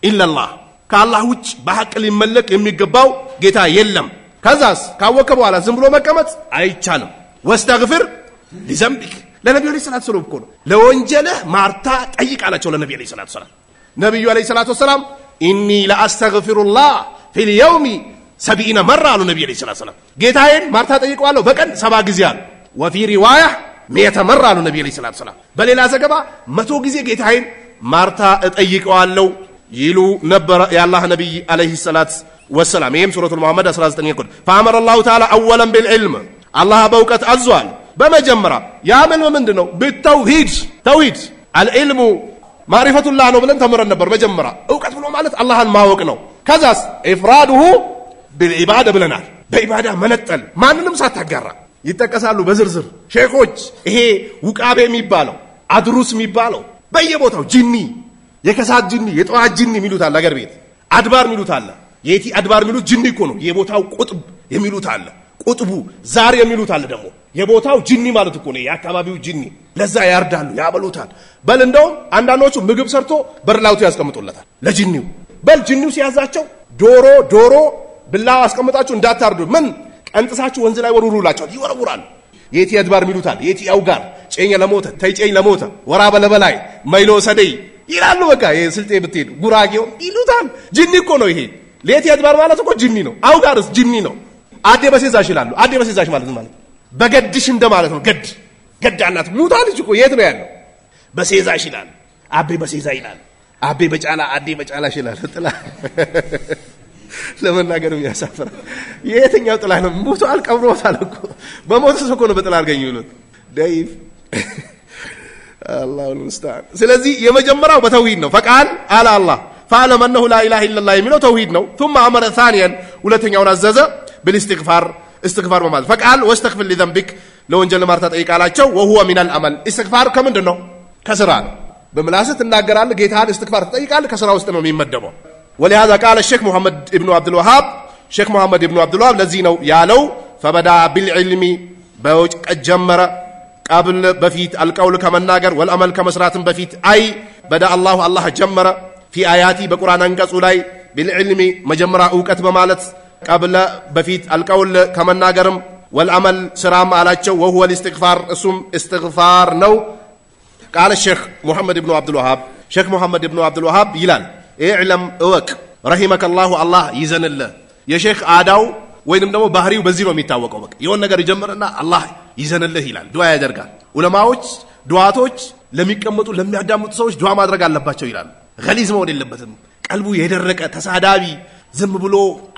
الا الله ከአላህ ውጭ በሐቅ ሊመለክ የሚገባው ጌታ የለም ከዛስ ካወቀ በኋላ ዝም ብሎ መቀመጥ አይቻልም واستغفر لذنبك ለነብዩ ሰለላሁ ዐለይሂ ወሰለም እኮ ነው ለወንጀልህ ማርታ ጠይቃላቸው ለነብዩ ሰለላሁ ዐለይሂ ወሰለም ነብዩ አለይሂ ሰላቱ ወሰለም ኢኒ ለአስተግፊሩላህ ፊል የውሚ 70 መራ አሉ ነብዩ አለይሂ ሰላቱ ወሰለም ጌታዬን ማርታ ጠይቀዋለሁ በቀን 70 ጊዜ አሉ ወፊ ሪዋያ 100 መራ አሉ ነብዩ አለይሂ ሰላቱ ወሰለም በሌላ ዘገባ 100 ጊዜ ጌታዬን ማርታ እጠይቀዋለሁ ይሉ ነበር ያላህ ነብይ አለይሂ ሰላቱ ወሰለም ይሄም ሱረቱል ሙሐመድ 19 ቁል فامر الله تعالى اولا بالعلم الله በእውቀት አዟል በመጀመሪያ ያምን ምንድነው ተውሂድ العلم ማሪፈቱላህ ነው ብለን ተመረን ነበር መጀመሪያ ዕውቀት ብሎ ማለት አላህን ማወቅ ነው ከዛስ ኢፍራዱሁ بالعباده ብለናል በኢባዳ መነጠል ማንንም ሳታጋራ ይተከሳሉ በዝርዝር ሼኾች ይሄ ውቃቤ የሚባለው አድሩስ የሚባለው በየቦታው ጂኒ የከሳት ጂኒ የጧት ጂኒ የሚሉት አለ አገር ቤት አድባር የሚሉት አለ የቲ አድባር የሚሉት ጂኒ እኮ ነው የቦታው ቁጥብ የሚሉት አለ ቁጥቡ ዛር የሚሉት አለ ደግሞ የቦታው ጂኒ ማለት እኮ ነው የአካባቢው ጂኒ ለዛ ያርዳሉ ያበሉታል በል እንደውም አንዳንዶቹ ምግብ ሰርቶ በርላውቱ ያስቀምጡለታል ለጂኒው በል ጂኒው ሲያዛቸው ዶሮ ብላው አስቀምጣችሁ እንዳታርዱ ምን ቀንጥሳችሁ ወንዝ ላይ ወሩሩላቸው ይወረውራሉ የቲ አድባር የሚሉት አለ የቲ አውጋር ጨኛ ለሞተ ተይጨኝ ለሞተ ወራ በለበላይ ማይሎ ሰደይ ይላሉ በቃ የስልጤ ብትሄዱ ጉራጌው ይሉታል ጂኒ እኮ ነው ይሄ ለቲ አድባር ማለት እኮ ጂኒ ነው አውጋርስ ጂኒ ነው አዴ በሰዛሽ ይላሉ አዴ በሰዛሽ ማለት በገድሽ እንደማለት ነው ገዳናት ሙታ ልጅ እኮ የት ነው ያለው በሰዛሽ ይላል አቤ በሰዛ ይላል አቤ በጫላ አዴ በጫላሽ ይላል ጥላ ለመናገር የሚያሳፍር የትኛው ጥላ ነው ሙቶ አልቀብሮታል እኮ በሞት ሰው እኮ ነው በጥላ አርገኝ ይሉት ዳይፍ አላሁ المستعان ስለዚህ የመጀመሪያው በተውሂድ ነው ፈቃል አለ አላህ فعلم انه لا اله الا الله የሚለው ተውሂድ ነው ثم امر ثانيا ሁለተኛውን አዘዘ بالاستغفار استغفار ማለት فقال واستغفر لذنبك ለወንጀል ማርታ ጠይቃላቸው وهو من العمل استغفار ከምንድነው ከስራ ነው በምላስት እናገራለህ ጌታን استغفار ጠይቃለህ ከስራ ውስጥ ነው የሚመደበው ولهذا قال الشيخ محمد ابن عبد الوهاب شيخ محمد ابن عبد الوهاب ለዚህ ነው ያለው فبدا بالعلم በውጭ ጀመረ قبل በፊት القول ከመናገር والعمل ከመስራትም በፊት አይ بدا الله ጀመረ في آياتي بقرآن አንቀጹ ላይ بالعلم መጀመሪያ ዕውቀት በማለት قبل بفيت القول كما ناغرم والعمل سرام አላቸው وهو الاستغفار اسم استغفار ነው قال الشيخ محمد بن عبد الوهاب شيخ محمد بن عبد الوهاب ይላል اعلم እወቅ رحمك الله يزن الله يا شيخ آداو وينم دمو ባህሪው በዚህ ነው የሚታወቀው በቃ የሆነ ነገር ይጀምርና አላህ ይዘንልህ ይላል ዱዓ ያደርጋል ዑለማዎች ዱዓቶች ለሚቀመጡ ለሚያዳምጡ ሰዎች ዱዓ ማድረግ አለባቸው ይላል ገሊዝ መሆን የለበትም ቀልቡ የደረቀ ተሳዳቢ ዝም ብሎ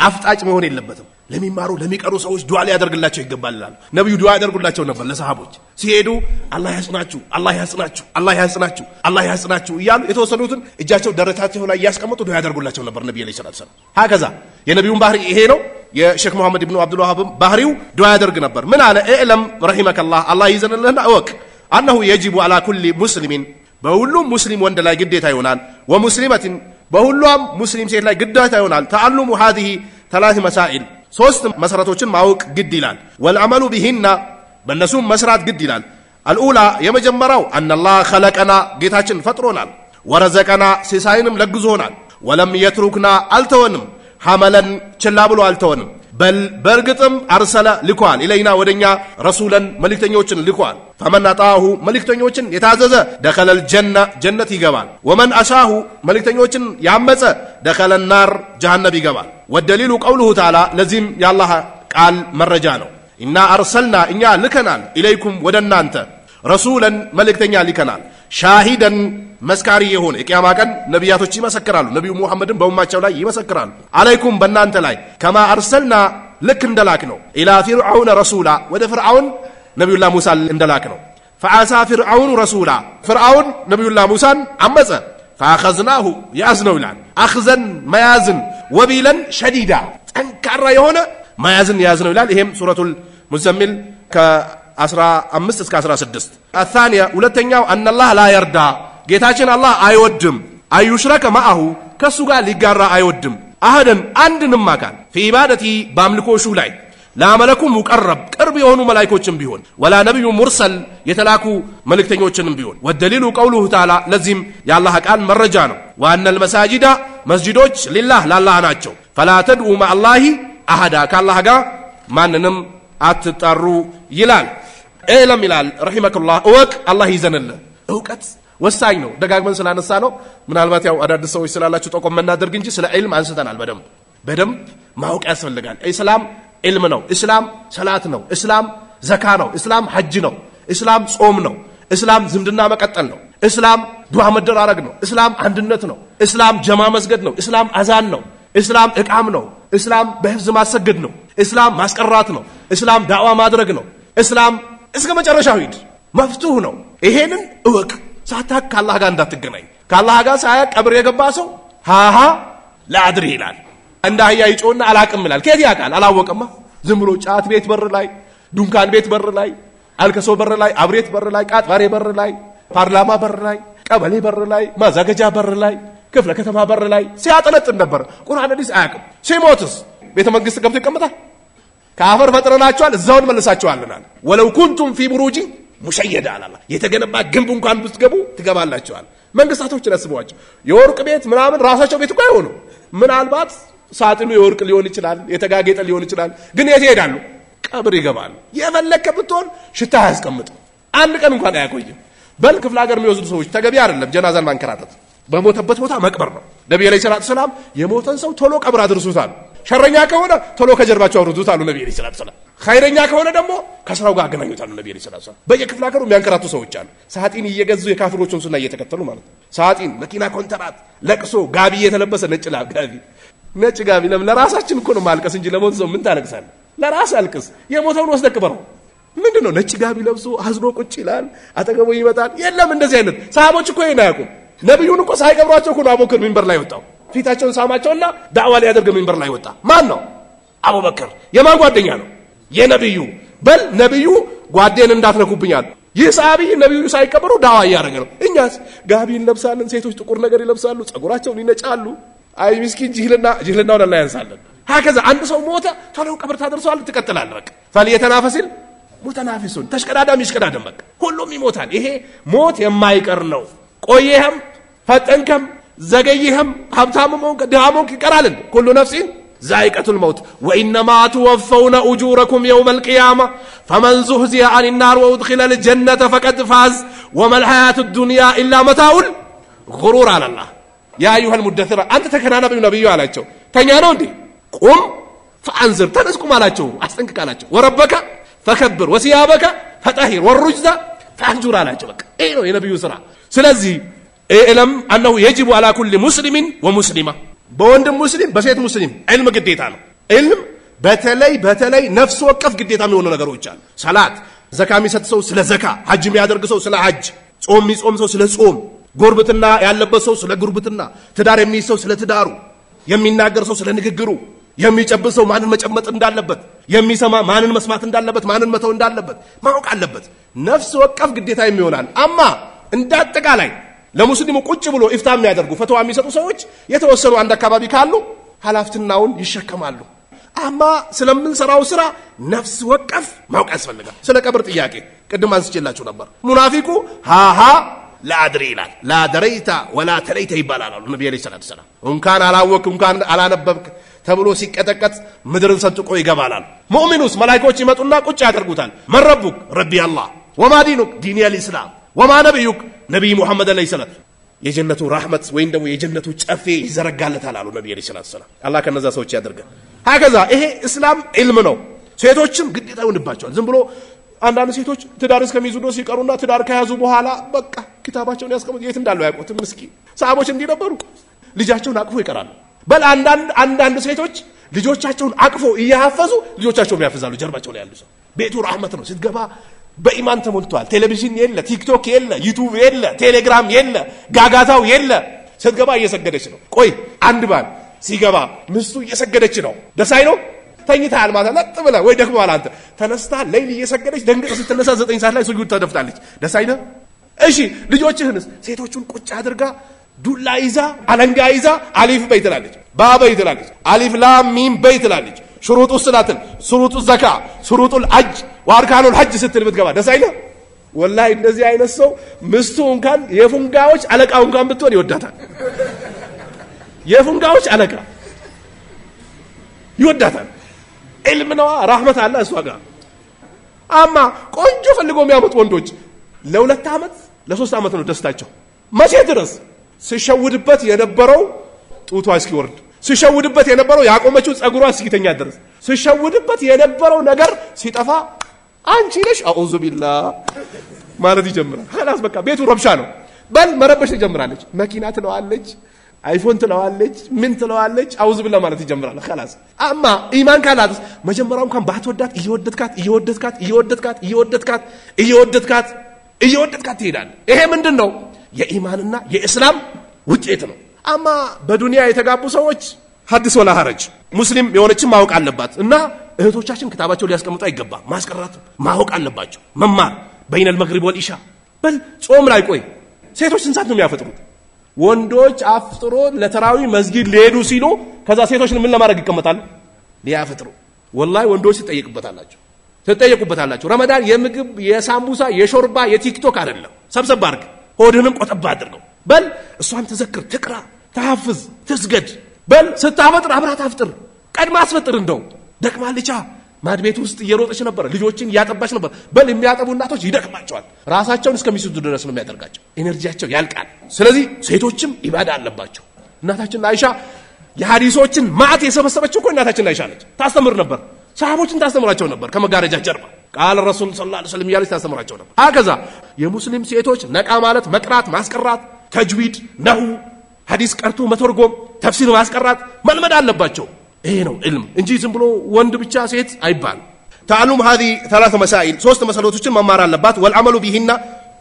አፍጣጭ መሆን የለበትም ለሚማሩ ለሚቀሩ ሰዎች ዱዓ ሊያደርግላቸው ይገባል ይላል ነብዩ ዱዓ ያደርጉላቸው ነበር ለሰሃቦች ሲሄዱ አላህ ያጽናችሁ አላህ ያጽናችሁ አላህ ያጽናችሁ አላህ ያጽናችሁ ይያሉ የተወሰኑትን እጃቸው ደረታቸው ላይ ያስቀምጡ ዱዓ ያደርጉላቸው ነበር ነብዩ ሰለላሁ ዐለይሂ ወሰለም هكذا የነብዩን ባህሪ ይሄ ነው የሼክ መሐመድ ኢብኑ አብዱል ወሃብ ባህሪው ዱዓ ያደርግ ነበር ምን አለ እዕለም ረሂመከላህ አላህ ይዘንልህና እወቅ انه يجب على كل مسلم በሁሉም ሙስሊም ወንድ ላይ ግዴታ ይሆናል ወሙስሊማቲን በሁሉም ሙስሊም ሴት ላይ ግዴታ ይሆናል ተዓልሙ هذه ثلاث مسائل ሶስት መሰረቶችን ማወቅ ግድ ይላል والعمل بهن በእነሱም መስራት ግድ ይላል الأولى የመጀመሪያው ان الله خلقنا ጌታችን ፈጥሮናል ورزقنا ሲሳይንም ለግዞናል ولم يتركنا አልተወንም حملا ችላ ብሎ አልተወንም بل برغتم ارسل لكوال الينا ودኛ رسولا ملكتኞችን ልኳል فمن اطاعه ملكتኞችን የታዘዘ دخل الجنه جنت ይገባል ومن عصاه ملكتኞችን ያመፀ دخل النار جهنم ይገባል والدليل قوله تعالى لازم يا الله قال መረጃ ነው إنا ارسلنا እኛ ልከናል اليكم ወደናንተ رسولا ملكتኛ ልከናል شاهدا መስካሪ የሆነ የቂያማ ቀን ነብያቶች ይመሰክራሉ ነብዩ መሐመድን በኡማቸው ላይ ይመሰክራሉ አለይኩም በእናንተ ላይ ከማ አርሰልና ልክ እንደላክ ነው ኢላ ፍርዓውን ረሱላ ወደ ፍርዓውን ነብዩላህ ሙሳ እንደላክ ነው فعصى فرعون رسولا فرعون ነብዩላህ ሙሳን አመፀ فاخذناه ያዝነው ይላል አخذን መያዝን ወቢለን شديدا ጠንካራ የሆነ መያዝን ያዝነው ይላል ይሄም ሱረቱል ሙዘሚል ከ15 እስከ 16 الثانيه ሁለተኛው ان الله لا يرضى ጌታችን አላህ አይወድም አይሽረከ ማአሁ ከሱ ጋር ሊጋራ አይወድም አህደን አንድንም አካል في በአምልኮሹ ላይ ለአመለኩ ሙቀረብ ቅርብ የሆኑ መላእክቶችም ቢሆን ወላ ነብዩ ሙርሰል የተላኩ መልእክተኞችንም ቢሆን ወደሊሉ ቀውሉሁ ተዓላ ለዚህም የአላህ ቃል መረጃ ነው ወአነል መሳጂዳ መስጂዶች ሊላህ ለአላህ ናቸው فلا تدعوا مع الله احد ከአላህ ጋር ማንንም አትጣሩ ይላል ኤለም ይላል ረሂመከላህ ወቅ አላህ ይዘንልህ እውቀት ወሳኝ ነው ደጋግመን ስላነሳ ነው ምናልባት ያው አዳዲስ ሰዎች ስላላችሁ ጠቆም መናደርግ እንጂ ስለ ዒልም አንስተናል በደንብ ማወቅ ያስፈልጋል እስላም ዒልም ነው እስላም ሰላት ነው እስላም ዘካ ነው እስላም ሐጅ ነው እስላም ጾም ነው እስላም ዝምድና መቀጠል ነው እስላም ዱዓ መደራረግ ነው እስላም አንድነት ነው እስላም ጀማ መስገድ ነው እስላም አዛን ነው እስላም እቃም ነው እስላም በህፍዝ ማሰገድ ነው እስላም ማስቀራት ነው እስላም ዳዋ ማድረግ ነው እስላም እስከ መጨረሻው ሂድ መፍቱህ ነው ይሄንን እወቅ ሳታክ ከአላህ ጋር እንዳትገናኝ ከአላህ ጋር ሳያቅ ቀብር የገባ ሰው ሃሃ ላድሪ ይላል እንዳያ ይጮና አላቅም ይላል ከዚህ ያቃል አላወቀማ ዝም ብሎ ጫት ቤት በር ላይ ዱንካን ቤት በር ላይ አልከሶ በር ላይ አብሬት በር ላይ ቃጥባሬ በር ላይ ፓርላማ በር ላይ ቀበሌ በር ላይ ማዛገጃ በር ላይ ክፍለ ከተማ በር ላይ ሲያጠነጥን ነበር ቁርአን ሐዲስ አያቅም ሲሞትስ ቤተ መንግስት ገብቶ ይቀመጣል ካፈር ፈጥረናቸዋል እዛውን መልሳቸዋልና ወለው ኩንቱም ፊ ብሩጂ ሙሸየዳ አላህ የተገነባ ግንብ እንኳን ብትገቡ ትገባላችኋል መንግስታቶችን አስበዋቸው የወርቅ ቤት ምናምን ራሳቸው ቤት እኮ አይሆኑ ምናልባት ሳጥኑ የወርቅ ሊሆን ይችላል የተጋጌጠ ሊሆን ይችላል ግን የት ይሄዳሉ ቀብር ይገባሉ የፈለከ ብትሆን ሽታ ያስቀምጡ አንድ ቀን እንኳን አያቆይም በል ክፍለ ሀገር የሚወስዱ ሰዎች ተገቢ አይደለም ጀናዛን ማንከራተት በሞተበት ቦታ መቅበር ነው ነብዩ ሰለላሁ ዐለይሂ ወሰለም የሞተን ሰው ቶሎ ቀብር አድርሱታል ሸረኛ ከሆነ ቶሎ ከጀርባቸው አውርዱታል ነብዩ ሰለላሁ ዐለይሂ ወሰለም ኸይረኛ ከሆነ ደግሞ ከስራው ጋር አገናኙታል ነብዩ ሰለላሁ ዐለይሂ ወሰለም በየክፍለ ሀገሩ የሚያንከራቱ ሰዎች አሉ ሳጥን እየገዙ የካፍሮቹን ሱና እየተከተሉ ማለት ሳጥን መኪና ኮንትራት ለቅሶ ጋቢ የተለበሰ ነጭ ጋቢ ለራሳችን እኮ ነው ማልቀስ እንጂ ለሞት ሰው ምን ታለቅሳለህ ለራስ አልቅስ የሞተውን ወስደክበረው ምንድነው ነጭ ጋቢ ለብሶ አዝኖ ቁጭ ይላል አጠገቡ ይመጣል የለም እንደዚህ አይነት ሰሃቦች እኮ ይናያቁ ነብዩን እኮ ሳይቀብሯቸው እኮ አቡበክር ሚንበር ላይ ወጣው ፊታቸውን ሳማቸውና ዳዕዋ ሊያደርግ ሚንበር ላይ ወጣ ማን ነው አቡበክር የማን ጓደኛ ነው የነብዩ በል ነብዩ ጓደን እንዳትነኩብኛል ይህ ሰሃቢ ነብዩ ሳይቀብሩ ዳዕዋ ያደርግ ነው እኛስ ጋቢ እንለብሳለን ሴቶች ጥቁር ነገር ይለብሳሉ ጸጉራቸውን ይነጫሉ አይ ምስኪን ጅህልናውን አላህ ያንሳለን هكذا አንድ ሰው ሞተ ታለው ቀብር ታደርሰዋል ትቀጥላል በቃ فليتنافسل متنافسون ተሽቀዳዳም ይሽቀዳዳም በቃ ሁሉም ይሞታል ይሄ ሞት የማይቀር ነው ቆየህም ፈጠንከም ዘገይህም ሀብታምም ደሃሞም ይቀራል كل نفس ذائقة الموت وإنما توفون أجوركم يوم القيامة فمن زحزح عن النار وأدخل الجنة فقد فاز وما الحياة الدنيا إلا متاع الغرور على الله ያ አዩሃል ሙደثር አንተ ተከናናቢው ነብዩ አላቸው ተኛ ነው እንዴ ቁም فانذر ተነስቁም አላቸው አስጠንቅቃላቸው ወረበከ ፈከብር ወሲያበከ ፈጠሂር ወሩጅዛ ፈአንዙር አላቸው በቃ ይሄ ነው የነብዩ ስራ ስለዚህ እለም انه يجب على كل مسلم ومسلمه በወንድም ሙስሊም በሴት ሙስሊም ዒልም ግዴታ ነው ዒልም በተለይ ነፍስ ወቀፍ ግዴታ የሚሆኑ ነገሮች አሉ ሰላት ዘካ የሚሰጥ ሰው ስለ ዘካ ሐጅ የሚያደርግ ሰው ስለ ሐጅ ጾም የሚጾም ሰው ስለ ጾም ጉርብትና ያለበት ሰው ስለ ጉርብትና ትዳር የሚይዝ ሰው ስለ ትዳሩ የሚናገር ሰው ስለ ንግግሩ የሚጨብጥ ሰው ማንን መጨመጥ እንዳለበት የሚሰማ ማንን መስማት እንዳለበት ማንን መተው እንዳለበት ማወቅ አለበት ነፍስ ወቀፍ ግዴታ የሚሆናል አማ እንዳጠቃላይ ለሙስሊሙ ቁጭ ብሎ ኢፍታ የሚያደርጉ ፈተዋ የሚሰጡ ሰዎች የተወሰኑ አንድ አካባቢ ካሉ ሐላፍትናውን ይሸከማሉ አማ ስለምንሰራው ስራ ነፍስ ወቀፍ ማወቅ ያስፈልጋል ስለ ቀብር ጥያቄ ቅድም አንስቼላችሁ ነበር ሙናፊቁ ሃሃ ላድሪ ይላል ላ ደረይታ ወላ ተለይተ ይባላል ነብዩ ሰለላሁ ዐለይሂ ወሰለም እንኳን አላወቅ እንኳን አላነበብክ ተብሎ ሲቀጠቀጥ ምድርን ሰጥቆ ይገባላል ሙእሚኑስ መላእክቶች ይመጡና ቁጭ ያደርጉታል መረቡክ ረቢ አላህ ወማ ዲኑክ ዲኒ አልኢስላም ወማ ነብዩክ ነብይ ሙሐመድ አለይሂ ሰላም የጀነቱ ረህመት ወይም ደግሞ የጀነቱ ጨፌ ይዘረጋለታል አሉ ነብዩ ሰለላሁ ዐለይሂ ወሰለም አላህ ከነዛ ሰዎች ያደርገን هكذا ይሄ እስላም ዒልም ነው ሴቶችም ግዴታ ይሆንባቸዋል ዝም ብሎ አንዳንድ ሴቶች ትዳር እስከሚይዙ ድረስ ይቀሩና ትዳር ከያዙ በኋላ በቃ ኪታባቸውን ያስቀምጡ የት እንዳለው ያውቁትም ምስኪን ሰሃቦች እንዲነበሩ ልጃቸውን አቅፎ ይቀራሉ በል አንዳንድ ሴቶች ልጆቻቸውን አቅፎ እያፈዙ ልጆቻቸውን ያፈዛሉ ጀርባቸው ላይ ያሉ ሰው ቤቱ ረህመት ነው ስትገባ በኢማን ተሞልቷል ቴሌቪዥን የለ ቲክቶክ የለ ዩቲዩብ የለ ቴሌግራም የለ ጋጋታው የለ ስትገባ እየሰገደች ነው ቆይ አንድ ባል ሲገባ ምስቱ እየሰገደች ነው ደሳይ ነው ተኝታል ማለት ለጥ ብለ ወይ ደግሞ አላንተ ተነስታ ሌሊት እየሰገደች ደንግጥ ስትነሳ 9 ሰዓት ላይ ሱጁድ ተደፍታለች ደሳይ ነው እሺ ልጆችህንስ ሴቶቹን ቁጭ አድርጋ ዱላ ይዛ አለንጋ ይዛ አሊፍ በይትላለች ባባ ይትላለች አሊፍ ላም ሚም በይትላለች ሽሩጡ ሰላትን ሽሩጡ ዘካ ሽሩጡ الحج واركان الحج ስትል ብትገባ ደሳይ ነው ወላሂ እንደዚህ አይነት ሰው ምስቱ እንኳን የፉንጋዎች አለቃው እንኳን ብትሆን ይወዳታል የፉንጋዎች አለቃ ይወዳታል ዒልም ነው ረህመት አለ እሷ ጋር አማ ቆንጆ ፈልጎ የሚያመጡ ወንዶች ለሁለት አመት ለሶስት አመት ነው ደስታቸው መቼ ድረስ ሲሸውድበት የነበረው ጡቷ እስኪወርድ ሲሸውድበት የነበረው ያቆመችው ጸጉሯ እስኪተኛ ድረስ ሲሸውድበት የነበረው ነገር ሲጠፋ አንቺ ነሽ አኡዙ ቢላህ ማለት ይጀምራል خلاص በቃ ቤቱ ረብሻ ነው በል መረበሽ ይጀምራለች መኪና ትለዋለች አይፎን ትለዋለች ምን ትለዋለች አውዝ ብላ ማለት ይጀምራል خلاص አማ ኢማን ካላትስ መጀመሪያው እንኳን ባትወዳት እየወደድካት ትሄዳል ይሄ ምንድነው የኢማንና የእስላም ውጤት ነው አማ በዱንያ የተጋቡ ሰዎች ሐዲስ ወላ ሐረጅ ሙስሊም የሆነችን ማወቅ አለባት እና እህቶቻችን ክታባቸው ሊያስቀምጡ አይገባ ማስቀራት ማወቅ አለባቸው መማር በይነ المغرب والعشاء በል ጾም ላይ ቆይ ሴቶች ስንት ነው የሚያፈጥሩት ወንዶች አፍጥሮ ለተራዊ መስጊድ ሊሄዱ ሲሉ ከዛ ሴቶችን ምን ለማድረግ ይቀመጣሉ ሊያፈጥሩ ወላሂ ወንዶች ተጠየቁበታላችሁ ረመዳን የምግብ የሳምቡሳ የሾርባ የቲክቶክ አይደለም ሰብሰብ አድርግ ሆድህንም ቆጠባ አድርገው በል እሷን ተዘክር ትቅራ ተሐፍዝ ትስገድ በል ስታፈጥር አብራት አፍጥር ቀድማ አስፈጥር እንደው ደክማልቻ ማድቤት ውስጥ እየሮጠች ነበር ልጆችን ያጠባች ነበር በል የሚያጠቡ እናቶች ይደክማቸዋል ራሳቸውን እስከሚስቱ ድረስ ነው የሚያደርጋቸው ኤነርጂያቸው ያልቃል ስለዚህ ሴቶችም ኢባዳ አለባቸው እናታችን አይሻ የሐዲሶችን ማዕት የሰበሰበችው እኮ እናታችን አይሻ ነች ታስተምር ነበር ሰሃቦችን ታስተምራቸው ነበር ከመጋረጃ ጀርባ ቃል ረሱል ሰለላሁ ዐለይሂ ወሰለም ያለች ታስተምራቸው ነበር አከዛ የሙስሊም ሴቶች ነቃ ማለት መቅራት ማስቀራት ተጅዊድ ነሁ ሐዲስ ቀርቶ መተርጎም ተፍሲር ማስቀራት መልመድ አለባቸው ይሄ ነው ዒልም እንጂ ዝም ብሎ ወንድ ብቻ ሴት አይባል تعلم هذه ثلاث مسائل ሶስት መሰረቶችን መማር አለባት والعمل بهن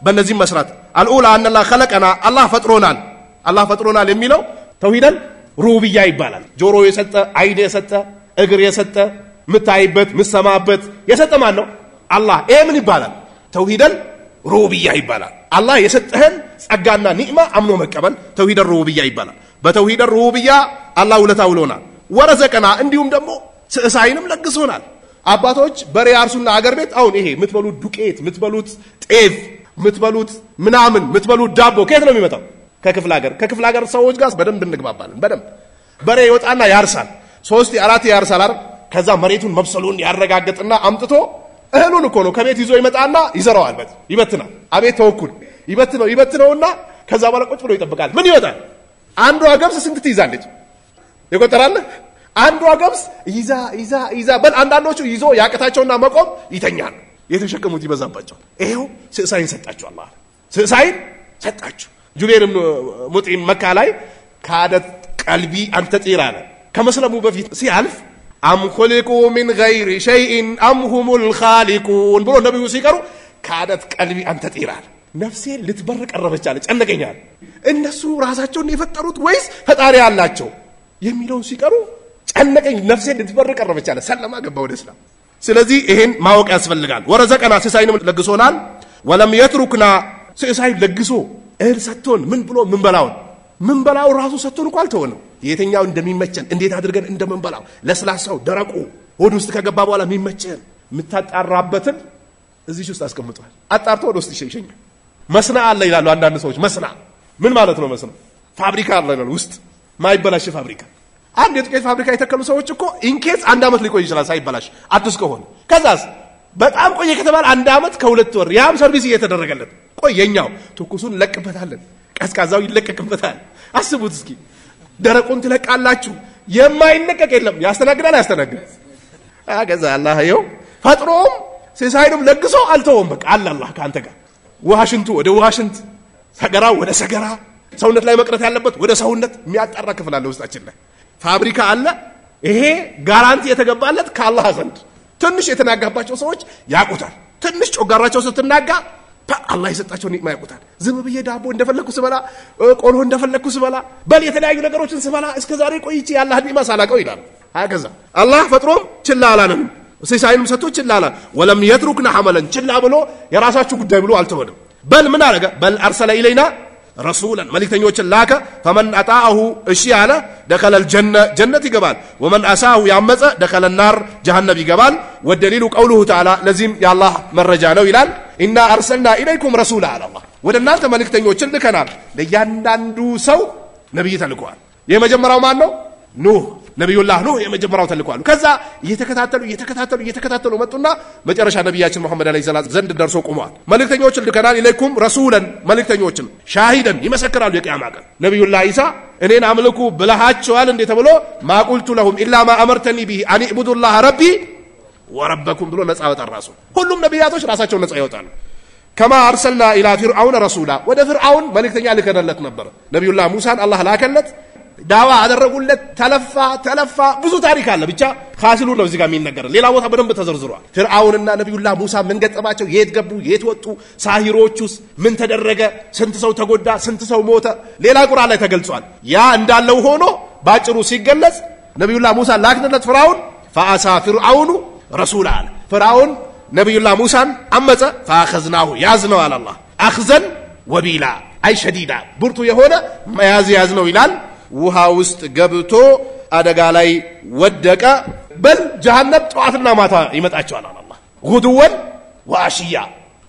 በእነዚህ መስራት الاولى ان الله خلقنا الله ፈጥሮናል የሚለው ተውሂደል ሩብያ ይባላል ጆሮ የሰጠ አይን የሰጠ እግር የሰጠ ምታይበት ምሰማበት የሰጠ ማን ነው አላህ ይሄ ምን ይባላል ተውሂደል ሩብያ ይባላል አላህ የሰጠህን ጸጋና ኒዕማ አምኖ መቀበል ተውሂደል ሩብያ ይባላል በተውሂደል ሩብያ አላህ ውለታ ውሎናል ወረዘቀና እንዲሁም ደግሞ ስዕሳይንም ለግሶናል አባቶች በሬ አርሱና አገር ቤት አሁን ይሄ ምትበሉት ዱቄት ምትበሉት ጤፍ ምትበሉት ምናምን ምትበሉት ዳቦ ከየት ነው የሚመጣው ከክፍለ ሀገር ሰዎች ጋር በደንብ እንግባባለን በደንብ በሬ ይወጣና ያርሳል 3 4 ያርሳል አይደል ከዛ መሬቱን መብሰሉን ያረጋግጥና አምጥቶ እህሉን እኮ ነው ከቤት ይዞ ይመጣና ይዘራዋል ይበትናል አቤት ተወኩል ይበትነውና ከዛ በኋላ ቁጭ ብሎ ይጠብቃል ምን ይወጣል አንዷ ገብስ ስንት ትይዛለች ይቆጠራል አንዷ ገብስ ይዛ በል አንዳንዶቹ ይዞ ያቀታቸውና መቆም ይተኛሉ የተሸከሙት ይበዛባቸው ይሄው ስዕሳይን ሰጣቸው አላህ ስዕሳይን ሰጣቸው ጁበይር ሙጥዒም መካ ላይ ካደት ቀልቢ አንተ ጢራለ ከመስለሙ በፊት ሲያልፍ አም ኹሊቁ ሚን ገይሪ ሸይኢን አም ሁሙል ኻሊቁን ብሎ ነብዩ ሲቀሩ ካደት ቀልቢ አንተ ጢራለ ነፍሴ ልትበር ቀረበቻለ ጨነቀኛል እነሱ ራሳቸውን የፈጠሩት ወይስ ፈጣሪ ያላቸው የሚለውን ሲቀሩ ጨነቀኝ ነፍሴ ልትበር ቀረበቻለ ሰለማ ገባ ወደ እስላም ስለዚህ ይሄን ማወቅ ያስፈልጋል ወረዘቀና ሲሳይንም ለግሶናል ወለም የትሩክና ሲሳይ ለግሶ እህል ሰጥቶን ምን ብሎ ምን በላው ራሱ ሰጥቶን እንኳን አልተወንም የትኛው እንደሚመቸን እንዴት አድርገን እንደምንበላው ለስላሳው ደረቁ ወደ ውስጥ ከገባ በኋላ የሚመቸን ምታጣራበትን እዚህ ውስጥ አስቀምጧል አጣርቶ ወደ ውስጥ ይሸኝ መስና አለ ይላሉ አንዳንድ ሰዎች መስና ምን ማለት ነው መስና ፋብሪካ አለ ይላሉ ውስጥ ማይበላሽ ፋብሪካ አንድ የጥቂት ፋብሪካ የተከሉ ሰዎች እኮ ኢንኬስ አንድ አመት ሊቆይ ይችላል ሳይበላሽ አዲስ ከሆነ ከዛስ በጣም ቆየ ከተባለ አንድ አመት ከሁለት ወር ያም ሰርቪስ እየተደረገለት ቆየኛው ትኩሱን ለቅበታለን ቀስቃዛው ይለቀቅበታል አስቡት እስኪ ደረቁን ትለቃላችሁ የማይለቀቅ የለም ያስተናግዳል አገዛ አላህ ይው ፈጥሮም ሲሳይንም ለግሶ አልተወም በቃ አላህ ካንተ ጋር ውሃሽንቱ ወደ ውሃሽንት ሰገራው ወደ ሰገራ ሰውነት ላይ መቅረት ያለበት ወደ ሰውነት የሚያጣራ ክፍል አለ ውስጣችን ላይ ፋብሪካ አለ ይሄ ጋራንቲ የተገባለት ከአላህ ዘንድ ትንሽ የተናጋባቸው ሰዎች ያቁታል ትንሽ ጮጋራቸው ስትናጋ አላህ ይሰጣቸው ኒዕማ ያቁታል ዝም ብዬ ዳቦ እንደፈለኩ ስበላ ቆሎ እንደፈለኩ ስበላ በል የተለያዩ ነገሮችን ስበላ እስከ ዛሬ ቆይቼ ያላህ ኒዕማ ሳላቀው ይላል አገዛ አላህ ፈጥሮም ችላ አላለም ሲሳይንም ሰጥቶ ችላ አላ ወለም የትሩክና ሐመለን ችላ ብሎ የራሳችሁ ጉዳይ ብሎ አልተወደም በል ምን አረጋ በል አርሰለ ኢለይና رسولا ملكتنيوچن لاك فمن اطاعه اشي على دخل الجنه يغبال ومن اساه يعمص دخل النار جهنم يغبال والدليل قوله تعالى لازم يا الله مرجا ነው ይላል إنا ارسلنا اليكم رسولا على الله ወደናንተ መልእክተኞችን ልከናል ለያንዳንዱ ሰው ነብይ ተልኳል የመጀመሪያው ማን ነው ኑህ ነብዩላህ ኑህ የመጀመሪያው ተልኳል ከዛ እየተከታተሉ መጡና መጨረሻ ነብያችን መሐመድ አለይሂ ሰላም ዘንድ ደርሶ ቆመዋል መልእክተኞችን ልከናል ኢለይኩም ረሱላን መልእክተኞችን ሻሂደን ይመሰክራሉ የቂያማ ቀን ነብዩላህ ኢሳ እኔን አምልኩ ብለሃቸዋል እንዴ ተብሎ ማቁልቱ ለሁም ኢላ ማ አመርተኒ ቢሂ አን ኢዕቡዱላህ ረቢ ወረበኩም ብሎ ነፃ ያወጣ ራሱ ሁሉም ነብያቶች ራሳቸው ነፃ ያወጣሉ كما ارسلنا الى فرعون رسولا ወደ ፍርዓውን መልእክተኛ ልከነለት ነበር ነብዩላህ ሙሳን አላህ ላከለት ዳዋ አደረጉለት ተለፋ ብዙ ታሪክ አለ ብቻ ኻሲሉ ነው እዚህ ጋር የሚነገር ሌላ ቦታ በደንብ ተዘርዝሯል ፍርዓውንና ነብዩላህ ሙሳ ምን ገጠማቸው የት ገቡ የት ወጡ ሳሂሮቹስ ምን ተደረገ ስንት ሰው ተጎዳ ስንት ሰው ሞተ ሌላ ቁርአን ላይ ተገልጿል ያ እንዳለው ሆኖ ባጭሩ ሲገለጽ ነብዩላህ ሙሳ ላክነለት ፍርዓውን فاسا فرعون رسولا فرعون ነብዩላህ ሙሳን አመፀ فاخذناه ያዝነው አለ አላህ اخذن وبيلا اي شديدا ብርቱ የሆነ ያዝነው ይላል ውሃ ውስጥ ገብቶ አደጋ ላይ ወደቀ በል ጀሃነም ጧትና ማታ ይመጣቸዋል አላህ ጉዱወን ወአሽያ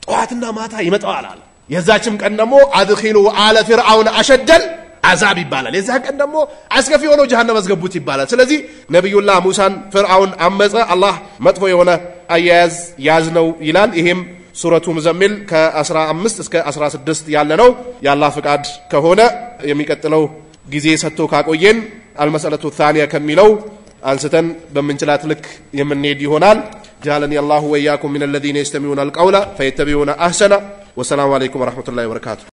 ጧትና ማታ ይመጣዋል አለ የዛችም ቀን ደግሞ አድኺሉ አለ ፍርዓውን አሸደል አዛብ ይባላል የዛ ቀን ደግሞ አስከፊ ሆኖ ጀሃነም አስገቡት ይባላል ስለዚህ ነብዩላህ ሙሳን ፍርዓውን አመፀ አላህ መጥፎ የሆነ አያያዝ ያዝነው ይላል ይሄም ሱረቱ ሙዘሚል ከ15 እስከ 16 ያለ ነው ያላህ ፍቃድ ከሆነ የሚቀጥለው ጊዜ ሰጥቶ ካቆየን አልመሰለቱ الثانيه ከሚለው አንስተን በመንችላት ልክ የምንሄድ ይሆናል جعلني الله واياكم من الذين يستمعون القول فيتبعون احسنه والسلام عليكم ورحمه الله وبركاته